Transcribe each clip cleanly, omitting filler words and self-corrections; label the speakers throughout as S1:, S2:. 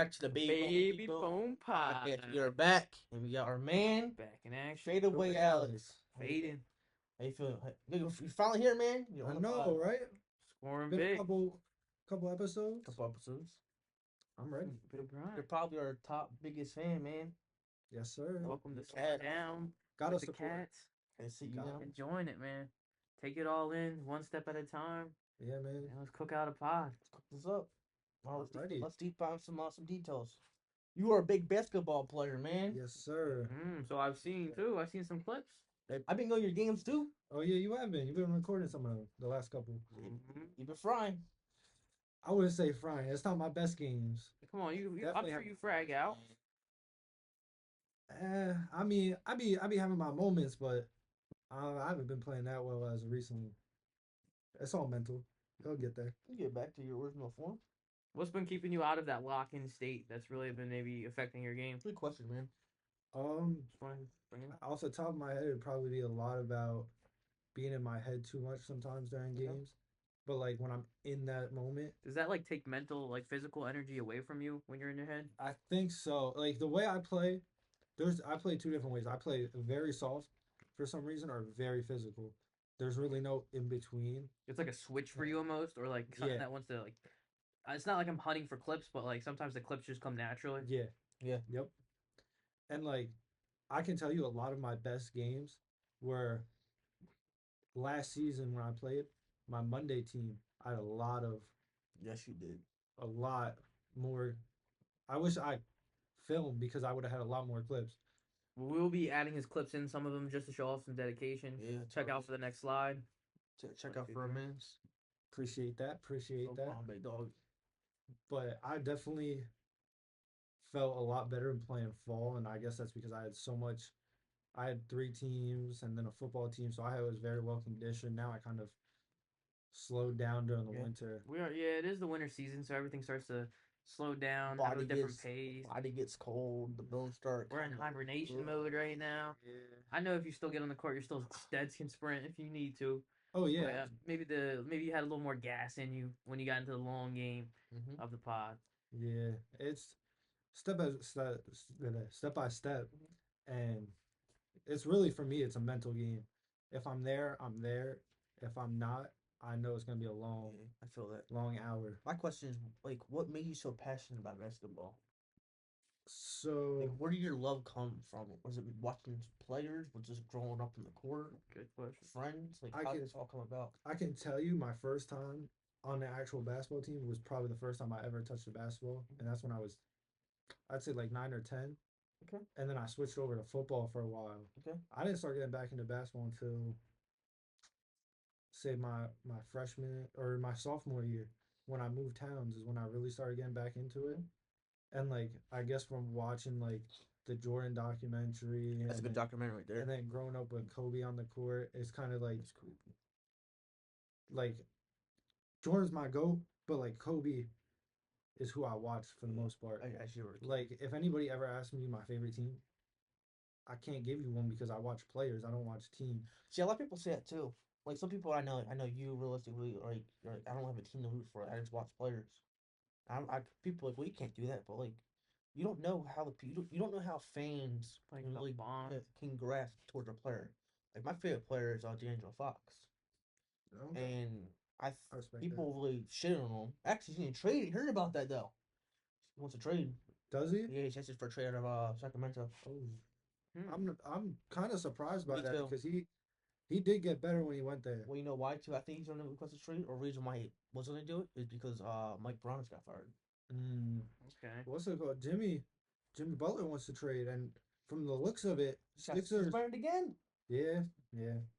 S1: back to the
S2: Baby Boom Pod.
S1: You're back, and we got our man,
S2: Back in action.
S1: Fade Away Alex.
S2: Fading.
S1: How you feeling? You finally here, man. You're
S3: I
S1: on the pod.
S3: know, right?
S2: Scoring
S3: Been a
S2: big.
S3: couple episodes.
S1: Couple episodes.
S3: I'm ready.
S2: Big grind.
S1: You're probably our top biggest fan, man.
S3: Yes, sir.
S2: Welcome to
S1: Cat.
S2: Slow Down
S3: Gotta
S2: with the
S3: support.
S2: cats.
S1: I see you
S3: Got
S1: now.
S3: it.
S2: Enjoying it, man. Take it all in, one step at a time.
S3: Yeah, man.
S2: And let's cook out a pod.
S1: Let's cook this up.
S3: Ready.
S1: Let's deep dive some details. You are a big basketball player, man.
S3: Yes, sir.
S2: So I've seen too. I've seen some clips.
S1: I've been going to your games too.
S3: Oh yeah, you have been. You've been recording some of them the last couple.
S1: You've been frying.
S3: I wouldn't say frying. It's not my best games.
S2: Come on, you I'm
S3: Definitely
S2: sure
S3: have-
S2: you frag out.
S3: I mean, I be having my moments, but I haven't been playing that well as of recently. It's all mental. You'll get there.
S1: You get back to your original form.
S2: What's been keeping you out of that lock-in state that's really been maybe affecting your game?
S1: Good question, man.
S2: Just want to bring it up.
S3: Off the top of my head, it'd probably be a lot about being in my head too much sometimes during
S1: Okay.
S3: games. But like when I'm in that moment,
S2: Does that like take mental, like physical energy away from you when you're in your head?
S3: I think so. Like the way I play, I play two different ways. I play very soft for some reason or very physical. There's really no in between.
S2: It's like a switch for you almost, or like something
S3: Yeah.
S2: that wants to like. It's not like I'm hunting for clips, but like sometimes the clips just come naturally.
S3: Yeah.
S1: Yeah.
S3: Yep. And like I can tell you a lot of my best games were last season when I played my Monday team. I had
S1: Yes, you did.
S3: a lot more. I wish I filmed because I would have had a lot more clips.
S2: We'll be adding his clips in, some of them just to show off some dedication.
S1: Yeah.
S2: Check out for the next slide.
S1: Check out for a minute.
S3: Appreciate that. Appreciate
S1: No
S3: that.
S1: problem, big dog.
S3: But I definitely felt a lot better in playing fall, and I guess that's because I had so much. I had three teams and then a football team, so I was very well conditioned. Now I kind of slowed down during the
S1: Yeah.
S3: winter.
S2: It is the winter season, so everything starts to slow down, have a different pace.
S1: Body gets cold. The bones start.
S2: We're in hibernation mode right now.
S3: Yeah.
S2: I know if you still get on the court, you're still dead can sprint if you need to.
S3: Oh
S2: But,
S3: yeah.
S2: maybe you had a little more gas in you when you got into the long game
S1: Mm-hmm.
S2: of the pod.
S3: Yeah. It's step by step by step, and it's really for me. It's a mental game. If I'm there, I'm there. If I'm not, I know it's gonna be a
S1: I feel that.
S3: long hour.
S1: My question is, like, what made you so passionate about basketball?
S3: So
S1: Like, where did your love come from? Was it watching players? Was it just growing up in the court?
S2: Good question.
S1: Friends? Like,
S3: I
S1: how
S3: get-
S1: did this all come about?
S3: I can tell you my first time on the actual basketball team was probably the first time I ever touched a basketball, and that's when I was, I'd say like 9 or 10.
S1: Okay.
S3: And then I switched over to football for a while.
S1: Okay.
S3: I didn't start getting back into basketball until say my freshman or my sophomore year when I moved towns is when I really started getting back into it. And like I guess from watching like the Jordan documentary
S1: That's a good documentary right there.
S3: and then growing up with Kobe on the court, it's kind of like
S1: That's cool.
S3: like Jordan's my GOAT, but like Kobe is who I watch for the most part.
S1: I see where
S3: Like if anybody ever asks me my favorite team, I can't give you one because I watch players. I don't watch team.
S1: See, a lot of people say that too. Like some people I know you realistically like I don't have a team to root for. I just watch players. People are like, well, you can't do that, but like you don't know how you don't know how fans
S2: Like
S1: can
S2: the
S1: really
S2: bond.
S1: can grasp towards a player. Like my favorite player is D'Angelo Fox, and
S3: I respect
S1: people really shit on him. Actually, he's getting traded. Heard about that though. He wants to trade.
S3: Does he?
S1: Yeah, he's tested for a trade out of Sacramento.
S3: Oh, I'm kind of surprised by
S1: Me
S3: that
S1: too.
S3: because he did get better when he went there.
S1: Well, you know why too? I think he's gonna request a trade, or reason why he wasn't gonna do it is because Mike Brown just got fired.
S3: Mm,
S2: Okay.
S3: what's it called? Jimmy Butler wants to trade, and from the looks of it,
S1: Just got
S3: Sixers.
S1: suspended again.
S3: Yeah.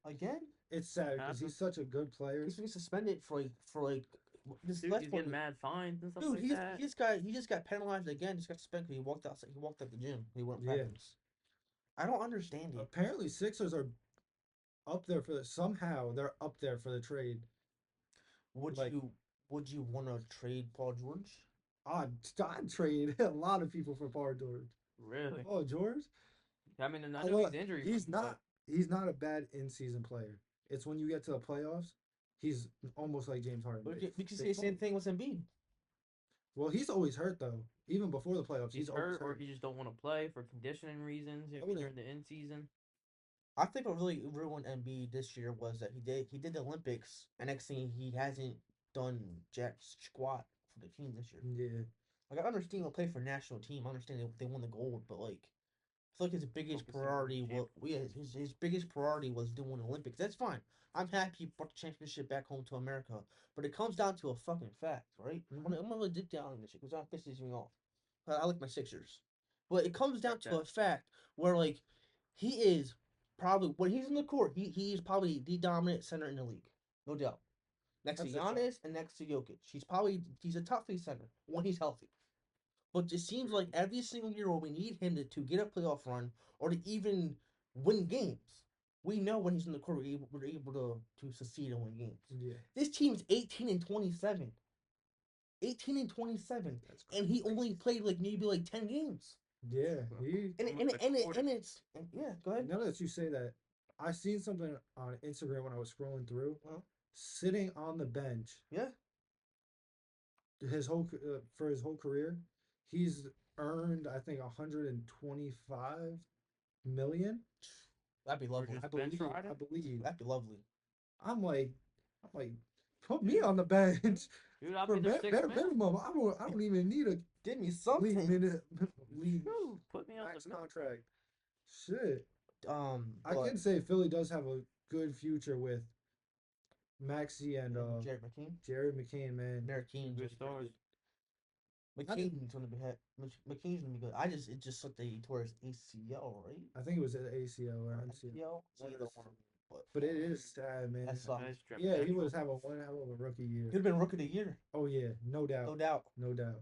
S1: Again?
S3: It's sad because he's such a good player.
S1: He's been suspended for like this
S2: Dude,
S1: last
S2: he's
S1: one.
S2: getting mad fines and stuff
S1: Dude,
S2: like that.
S1: he just got penalized again. Just got suspended because he walked outside. He walked out the gym. He went
S3: Yeah.
S1: practice. I don't understand it.
S3: Apparently, Sixers are up there for somehow they're up there for the trade.
S1: Would
S3: like-
S1: you want to trade Paul George?
S3: I'd trade a lot of people for Paul George.
S2: Really?
S3: Oh, George?
S2: I mean, I
S3: Oh,
S2: know
S3: look,
S2: he's injury.
S3: He's not a bad in-season player. It's when you get to the playoffs, he's almost like James Harden.
S1: But you can say the same thing with Embiid.
S3: Well, he's always hurt though. Even before the playoffs,
S2: He's
S3: he's always
S2: hurt, or
S3: hurt.
S2: he just don't want to play for conditioning reasons.
S3: I
S2: Maybe
S3: wouldn't.
S2: during the in season.
S1: I think what really ruined MB this year was that he did the Olympics, and next thing he hasn't done jack squat for the team this year.
S3: Yeah,
S1: Like I understand he'll play for national team. I understand they won the gold, but like I feel like his biggest
S2: Focusing on the
S1: priority was yeah, his biggest priority was doing the Olympics. That's fine. I'm happy he brought the championship back home to America, but it comes down to a fucking fact, right?
S3: mm-hmm.
S1: I'm gonna dip down on this shit because that pisses me off. I like my Sixers, but it comes down
S2: Respect
S1: to
S2: that.
S1: a fact where like he is probably when he's in the court, he's probably the dominant center in the league, no doubt. Next to
S3: That's a fact.
S1: Giannis and next to Jokic, he's a top three center when he's healthy. But it seems like every single year when we need him to get a playoff run or to even win games, we know when he's in the court we're able to succeed and win games.
S3: Yeah,
S1: This team's 18 and 27. 18 and 27.
S3: that's
S1: And he
S3: crazy.
S1: only played like maybe like 10 games.
S3: Yeah, he.
S1: And it, and
S2: Almost
S1: it,
S2: a
S1: and, it,
S2: quarter.
S1: and it's yeah, go ahead.
S3: Now that you say that, I seen something on Instagram when I was scrolling through.
S1: Uh,
S3: Sitting on the bench,
S1: yeah,
S3: for his whole career, he's earned I think 125 million.
S1: that'd be
S2: Or
S1: lovely.
S3: I
S2: just bench
S3: believe. I
S2: riding.
S3: believe.
S1: That'd be lovely.
S3: I'm like, I'm like, put me on the bench
S2: Dude, I'll
S3: for
S2: be their sixth
S3: bare
S2: man.
S3: minimum. I don't even need a
S1: Give me
S3: league
S1: something.
S3: minute, league
S2: Shoo, put me on
S3: max
S2: the
S3: contract. Shit, I
S1: But
S3: can say Philly does have a good future with Maxi and
S1: Jared McKean,
S3: Jared McCain. Man,
S1: Merrick
S2: two
S1: Keene's
S2: good
S1: gonna be pretty
S2: stars.
S1: good.
S3: I didn't.
S1: McKean's gonna be McKean's gonna be good. It just sucked that he tore his ACL, right?
S3: I think it was an ACL or
S1: Or
S3: MCL.
S1: MCL. It's either one of them.
S3: But it is sad, man.
S1: That sucks.
S2: Nice drip
S3: Yeah, he
S2: potential.
S3: was having one hell of a rookie year.
S1: He'd have been rookie of the year,
S3: Oh yeah, no doubt,
S1: no doubt.
S3: no doubt.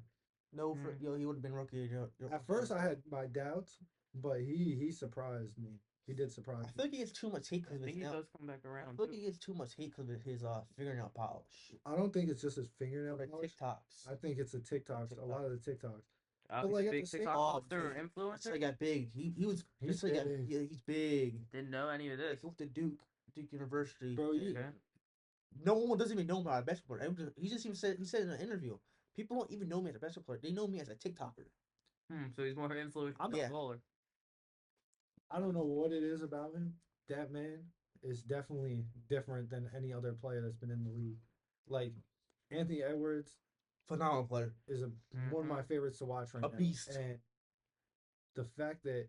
S1: No, for
S2: Mm.
S1: yo, he would have been rookie of the year.
S3: At first, I had my doubts, but he surprised me. He did surprise
S1: I
S3: me.
S1: feel like he gets too much hate
S2: I
S1: because of his
S2: think he
S1: nail.
S2: does come back
S1: I
S2: around
S1: feel like
S2: too.
S1: he gets too much hate because of his fingernail polish
S3: I don't think it's just his
S1: or
S3: fingernail
S1: the
S3: polish.
S1: TikToks.
S3: I think it's the TikToks. A
S1: TikTok.
S3: lot of the TikToks. But
S2: He's a
S3: like at the
S2: big
S3: same,
S2: TikTok
S1: Oh,
S2: poster or
S1: dude, that's how
S2: influencer.
S1: he got big. He was
S3: he's
S1: that's how he got.
S3: big,
S1: Yeah, he's big.
S2: Didn't know any of
S1: Like
S2: this.
S1: he went to Duke University.
S3: bro. You
S2: Okay.
S1: No one doesn't even know him as a basketball player. He just even said in an interview, people don't even know me as a basketball player. They know me as a TikToker.
S2: So he's more influencer
S3: I'm
S2: than
S1: Yeah.
S2: a baller.
S3: I don't know what it is about him. That man is definitely different than any other player that's been in the league. Like Anthony Edwards
S1: Phenomenal player.
S3: is one of
S2: Mm-hmm.
S3: my favorites to watch right
S1: A
S3: now,
S1: beast.
S3: and the fact that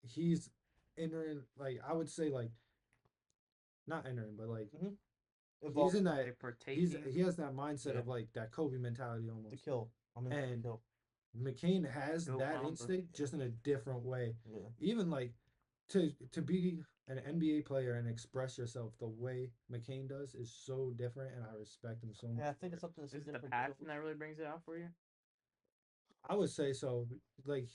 S3: he's entering, like I would say, like not entering, but like
S1: Mm-hmm.
S3: he's in
S1: Evolved
S3: that
S2: They partaking.
S3: he has that mindset
S1: Yeah.
S3: of like that Kobe mentality
S1: to
S3: almost.
S1: kill. I mean, to
S3: And
S1: kill.
S3: McCain has
S2: Go
S3: that
S2: Mamba.
S3: instinct just in a different way.
S1: Yeah.
S3: Even like to be an NBA player and express yourself the way McCain does is so different, and I respect him so much.
S1: Yeah, I think
S3: for
S1: it's
S3: it.
S1: something that's
S2: Is it the
S1: different.
S2: passion that really brings it out for you?
S3: I would say so. Like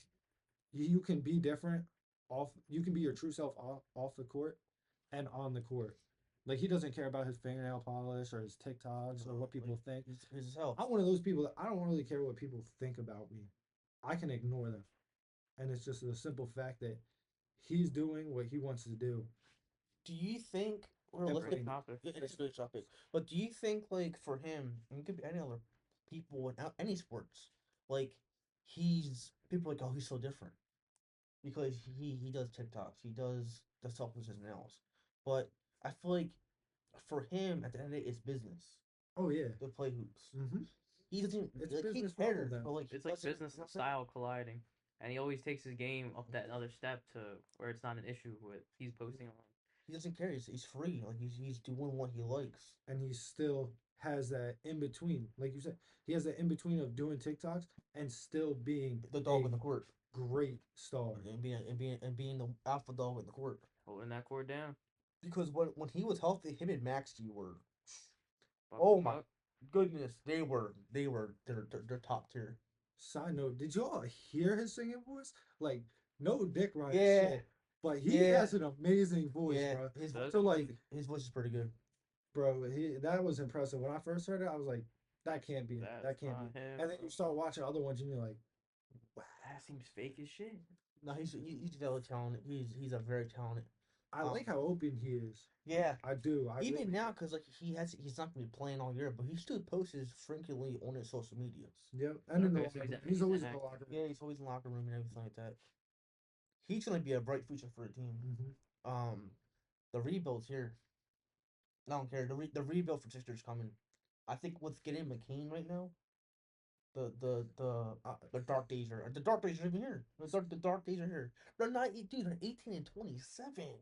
S3: you can be different off. You can be your true self off the court and on the court. Like he doesn't care about his fingernail polish or his TikToks or what people think.
S1: He's his health.
S3: I'm one of those people that I don't really care what people think about me. I can ignore them. And it's just the simple fact that he's doing what he wants to do.
S1: Do you think, or
S3: And
S1: let's
S2: Great
S1: get
S3: putting
S2: topic.
S1: it's a good topic, but do you think like for him, and it could be any other people in any sports, like people are like, oh, he's so different because he does TikToks, he does the stuff with his nails, but I feel like for him at the end of the day, it's business
S3: oh yeah.
S1: to play hoops.
S3: Mm-hmm.
S1: He doesn't
S3: It's
S1: like he
S3: business for all of
S1: cares,
S3: them.
S1: but like he
S2: It's like
S1: doesn't.
S2: business and style colliding, and he always takes his game up that another step to where it's not an issue with he's posting on.
S1: He doesn't care. He's free. Like he's doing what he likes.
S3: And he still has that in between. Like you said, he has that in between of doing TikToks and still being
S1: The dog
S3: a
S1: in the court
S3: great star.
S1: and being the alpha dog in the court.
S2: Holding that cord down.
S1: Because when he was healthy, him and Maxi were,
S2: Buck
S1: oh
S2: to
S1: my
S2: buck.
S1: goodness, they're top tier.
S3: Side note, did y'all hear his singing voice? Like, no dick right
S1: Yeah,
S3: shit. But he
S1: yeah,
S3: has an amazing voice,
S1: yeah.
S3: bro.
S1: His
S2: Does
S3: So like,
S1: his voice is pretty good.
S3: bro, that was impressive. When I first heard it, I was like, that can't be it.
S2: That's
S3: That can't
S2: not
S3: be.
S2: him.
S3: And then you start watching other ones and you're like, wow.
S2: That seems fake as shit.
S1: No, he's very talented. He's a very talented.
S3: I like how open he is.
S1: Yeah,
S3: I do. I
S1: even
S3: really
S1: now, because like he's not gonna be playing all year, but he still posts frequently on his social medias.
S3: Yep. And in the
S2: Okay, so
S3: locker room.
S2: he's
S3: He's always in the
S2: inactive.
S3: locker room.
S1: Yeah, he's always in the locker room and everything like that. He's gonna be a bright future for the team. The rebuild's here. I don't care. The rebuild for Sixers coming. I think with getting McCain right now, the dark days are even here. The dark days are here. They're not, dude. They're 18-27.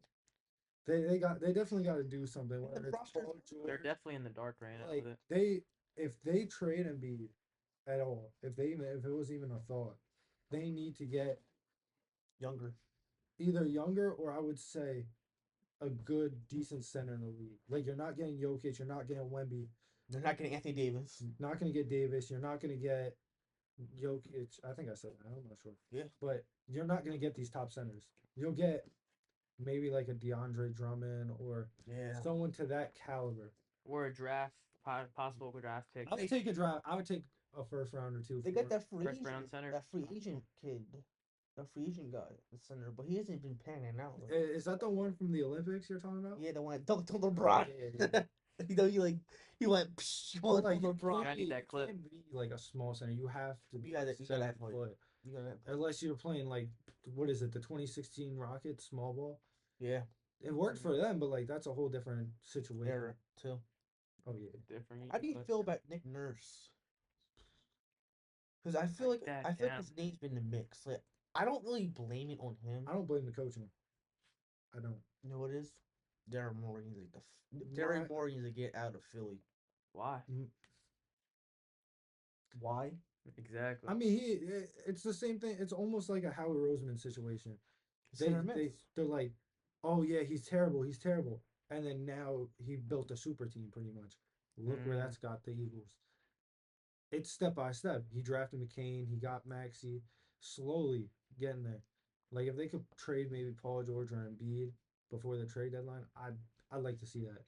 S3: They definitely got to do something.
S1: And the
S3: Whether it's
S1: roster's
S3: Paul
S2: They're
S3: George,
S2: definitely in the dark right now
S3: like
S2: with it.
S3: if they trade Embiid at all, if it was even a thought, they need to get
S1: younger.
S3: either younger or I would say a good decent center in the league. Like you're not getting Jokic, you're not getting Wemby,
S1: They're not getting Anthony Davis.
S3: not going to get Davis, you're not going to get Jokic. I think I said that. I'm not sure.
S1: Yeah.
S3: But you're not going to get these top centers. You'll get maybe like a DeAndre Drummond or
S1: Yeah.
S3: someone to that caliber.
S2: Or a draft, possible draft pick.
S3: I would take a draft. I would take a first round or two.
S1: They got that free
S2: First
S1: agent,
S2: round center.
S1: that free agent kid, that free agent guy, the center, but he hasn't been panning out.
S3: Is that the one from the Olympics you're talking about?
S1: Yeah, the one don't LeBron.
S3: Yeah.
S1: You know, he went. Psh,
S3: Well, like you
S1: LeBron.
S2: I need that clip.
S3: can't be like a small center. You have to be
S1: You got it. You got
S3: 7
S1: that point.
S3: foot.
S1: You got that.
S3: Unless you're playing like what is it, the 2016 Rockets small ball?
S1: Yeah,
S3: It worked for them, but like that's a whole different situation.
S1: era too.
S3: Oh yeah.
S2: Different.
S1: How do you feel about Nick Nurse? Because I feel like his name's been in the mix. Like I don't really blame it on him.
S3: I don't blame the coaching. I don't.
S1: You know what it is? Daryl Morey needs Daryl Morey needs to get out of Philly.
S2: Why?
S1: Why?
S2: Exactly.
S3: I mean, it's the same thing. It's almost like a Howard Roseman situation. They're like, oh yeah, he's terrible, and then now he built a super team pretty much. Look where that's got the Eagles. It's step by step. He drafted McCain, he got Maxey, slowly getting there. Like if they could trade maybe Paul George or Embiid before the trade deadline, I'd like to see that.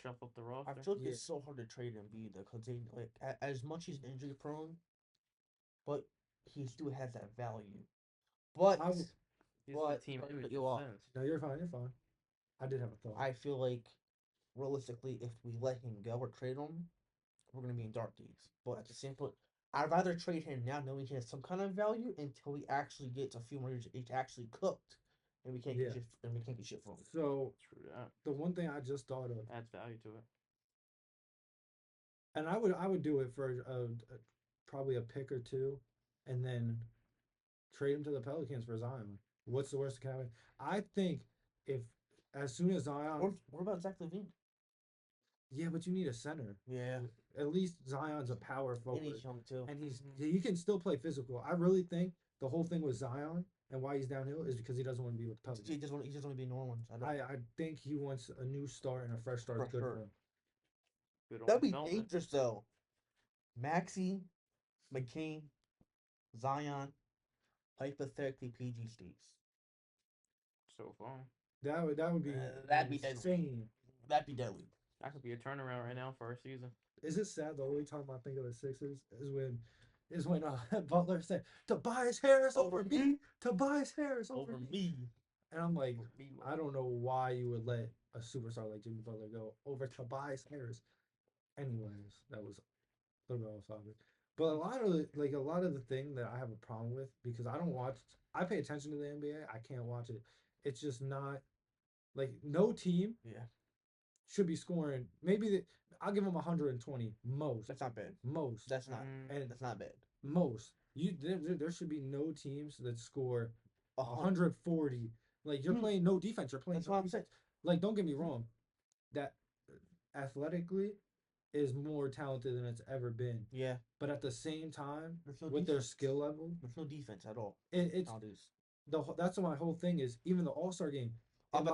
S2: Shuffle up the roster.
S1: I feel like it's so hard to trade Embiid because they like as much he's injury prone, but he still has that value. But
S2: he's the team image.
S3: No, you're fine. You're fine. I did have a thought.
S1: I feel like realistically, if we let him go or trade him, we're gonna be in dark days. But at the same point, I'd rather trade him now, knowing he has some kind of value, until he actually gets a few more years. It's actually cooked, and we can't get shit. And we can't get shit from him.
S3: So
S2: True that.
S3: the one thing I just thought of
S2: adds value to it,
S3: and I would do it for probably a pick or two, and then trade him to the Pelicans for Zion. What's the worst that can happen? I think if as soon as Zion,
S1: what about Zach LaVine?
S3: Yeah, but you need a center.
S1: Yeah,
S3: at least Zion's a power forward,
S1: and he's young too,
S3: and he can still play physical. I really think the whole thing with Zion and why he's downhill is because he doesn't want to be with the Pelicans.
S1: He just want to be in New Orleans.
S3: I think he wants a new start and a fresh start. Good for him.
S1: That'd be dangerous though. Maxey, McCain, Zion, hypothetically PG States.
S2: So far.
S3: That would be
S1: insane. That'd be deadly.
S2: That could be a turnaround right now for our season.
S3: Is it sad the only time I think of the Sixers is when Butler said Tobias Harris over me, Tobias Harris over me, and I'm like, I don't know why you would let a superstar like Jimmy Butler go over Tobias Harris. Anyways, that was a little bit off topic. But a lot of the thing that I have a problem with, because I pay attention to the NBA. I can't watch it. It's just not like no team should be scoring. Maybe I'll give them 120 most.
S1: That's not bad.
S3: Most.
S1: That's not. And that's not bad.
S3: Most. There should be no teams that score 140. Like you're playing no defense. You're playing.
S1: That's what I'm saying.
S3: Like don't get me wrong, that athletically is more talented than it's ever been.
S1: Yeah.
S3: But at the same time,
S1: with
S3: their skill level,
S1: there's no defense at all.
S3: That's my whole thing is even the All-Star game. In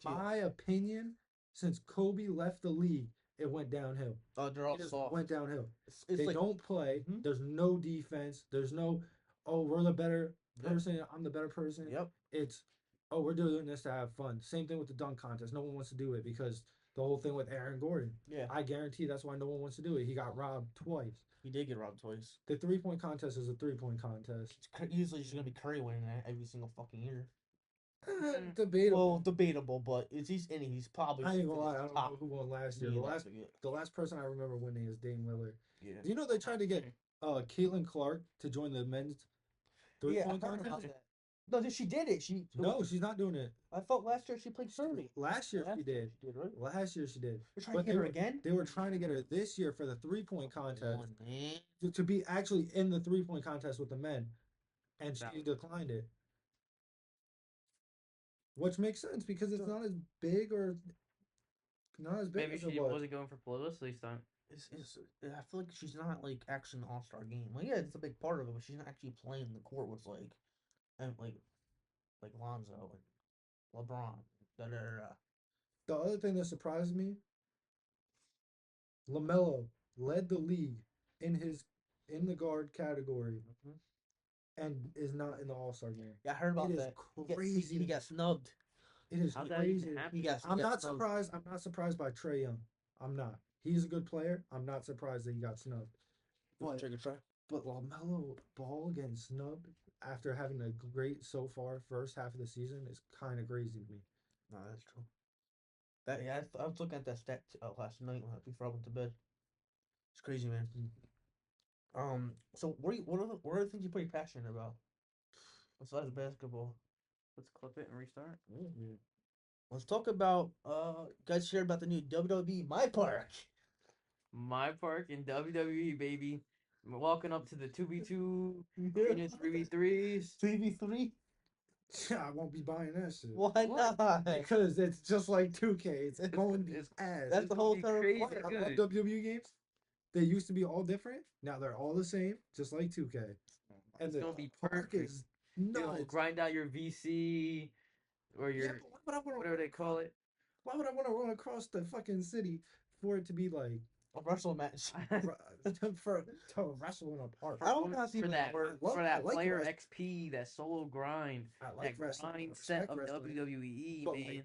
S3: my opinion, since Kobe left the league, it went downhill.
S1: Oh, they're all soft.
S3: Went downhill. They don't play. Mm-hmm. There's no defense. There's no, we're the better person. I'm the better person.
S1: Yep.
S3: It's, we're doing this to have fun. Same thing with the dunk contest. No one wants to do it because the whole thing with Aaron Gordon.
S1: Yeah.
S3: I guarantee that's why no one wants to do it. He got robbed twice.
S1: He did get robbed twice.
S3: The 3-point contest is a 3-point contest.
S1: It's usually just going to be Curry winning that every single fucking year.
S3: Debatable.
S1: Well, debatable, but is he's in it? He's probably
S3: I ain't gonna lie. I don't know
S1: top.
S3: who won last year.
S1: Me, that's a good.
S3: The last person I remember winning is Dame Lillard.
S1: Yeah.
S3: Do you know they tried to get Caitlin Clark to join the men's three
S1: Yeah, I
S3: point
S1: heard about
S3: contest?
S1: that. No, she did it.
S3: No, she's not doing it.
S1: I thought last year she played 30.
S3: Last year she did.
S1: She did, right?
S3: Last year she did.
S1: They're trying
S3: But
S1: to get her again.
S3: they were trying to get her this year for the 3 point contest
S1: Come on, man.
S3: to be actually in the 3 point contest with the men, and she
S2: Valid.
S3: declined it. Which makes sense because it's
S1: So
S3: not as big or not as big
S2: Maybe
S3: as it
S2: she
S3: was.
S2: wasn't going for publicity stunt.
S1: I feel like she's not like actually an all star game. Like yeah, it's a big part of it, but she's not actually playing the court with and like Lonzo and LeBron. Da, da, da, da.
S3: The other thing that surprised me, LaMelo led the league in the guard category
S1: Mhm.
S3: and is not in the All Star game.
S1: Yeah, I heard
S3: It
S1: about
S3: is
S1: that.
S3: crazy.
S1: He got snubbed.
S3: It is
S2: How'd that even
S3: crazy.
S2: happen?
S3: I'm
S1: He got
S3: not
S1: snubbed.
S3: surprised. I'm not surprised by Trey Young. I'm not. He's a good player. I'm not surprised that he got snubbed. But
S1: Trigger try.
S3: but LaMelo Ball getting snubbed after having a great so far first half of the season is kind of crazy to me.
S1: No, that's true. That yeah, I was looking at that stat last night before I went to bed. It's crazy, man. So what are the things you're pretty passionate about besides basketball?
S2: Let's clip it and restart.
S3: Yeah.
S1: Let's talk about guys shared about the new WWE My Park.
S2: My Park in WWE, baby. We're walking up to the 2v2 arenas, 3v3s.
S1: 3v3?
S3: I won't be buying that shit.
S1: Why
S2: What?
S1: not?
S3: Because it's just like 2K. It's going to be
S2: It's
S3: ass.
S1: That's the whole
S2: be
S1: time.
S2: crazy
S3: I
S2: good.
S3: love WWE games. They used to be all different. Now they're all the same, just like 2K. And
S2: It's
S3: the
S2: gonna be
S3: park
S2: perfect.
S3: is
S2: You know,
S3: nuts.
S2: grind out your VC or
S3: Yeah,
S2: your
S3: but why would I want
S2: whatever they call it.
S3: Why would I want to run across the fucking city for it to be like
S1: A wrestle match.
S3: for to wrestle in a park?
S1: I don't know how to
S2: for
S1: even
S2: that
S1: work.
S3: I
S2: for that
S3: like
S2: player
S3: wrestling.
S2: XP, that solo grind,
S3: I like
S2: that
S3: wrestling. I
S2: mindset
S3: respect
S2: of
S3: wrestling.
S2: WWE,
S3: But
S2: man.
S3: like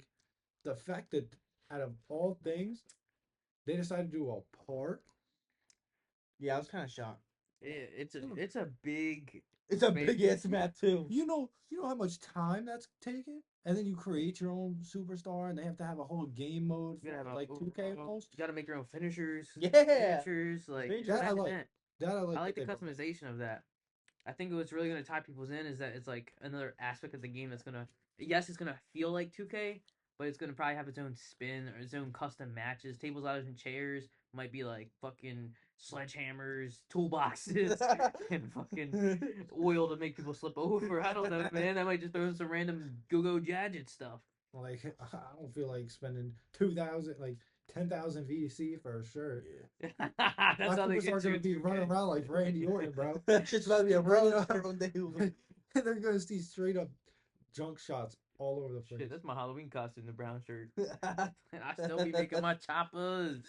S3: the fact that out of all things, they decided to do a park.
S1: Yeah, I was kind of shocked.
S2: It's a big
S1: It's a
S2: space.
S1: big ass map too.
S3: You know how much time that's taken, and then you create your own superstar, and they have to have a whole game mode
S2: You gotta have
S3: for
S2: a
S3: like 2K almost.
S2: You gotta make your own finishers.
S1: Yeah.
S2: Signatures, like
S1: Finishers.
S3: That I
S2: imagine
S3: like.
S2: that.
S3: That I like.
S2: I like
S3: that
S2: the
S3: they brought.
S2: customization of that. I think what's really gonna tie people's in is that it's like another aspect of the game that's gonna, yes, it's gonna feel like 2K, but it's gonna probably have its own spin or its own custom matches. Tables, ladders, and chairs might be like fucking sledgehammers, toolboxes, and fucking oil to make people slip over. I don't know, man. I might just throw in some random go-go gadget stuff.
S3: Like I don't feel like spending 2,000, like 10,000 VC for a shirt.
S1: Yeah.
S2: That's
S3: My
S2: how they
S3: superstar
S2: get you.
S3: gonna be running around like Randy Orton, bro.
S1: That shit's about to be a
S3: Running
S1: road
S3: up.
S1: one day.
S3: They're gonna see straight up junk shots all over the place.
S2: Shit, that's my Halloween costume, the brown shirt.
S1: That's
S2: And I still be making my choppers.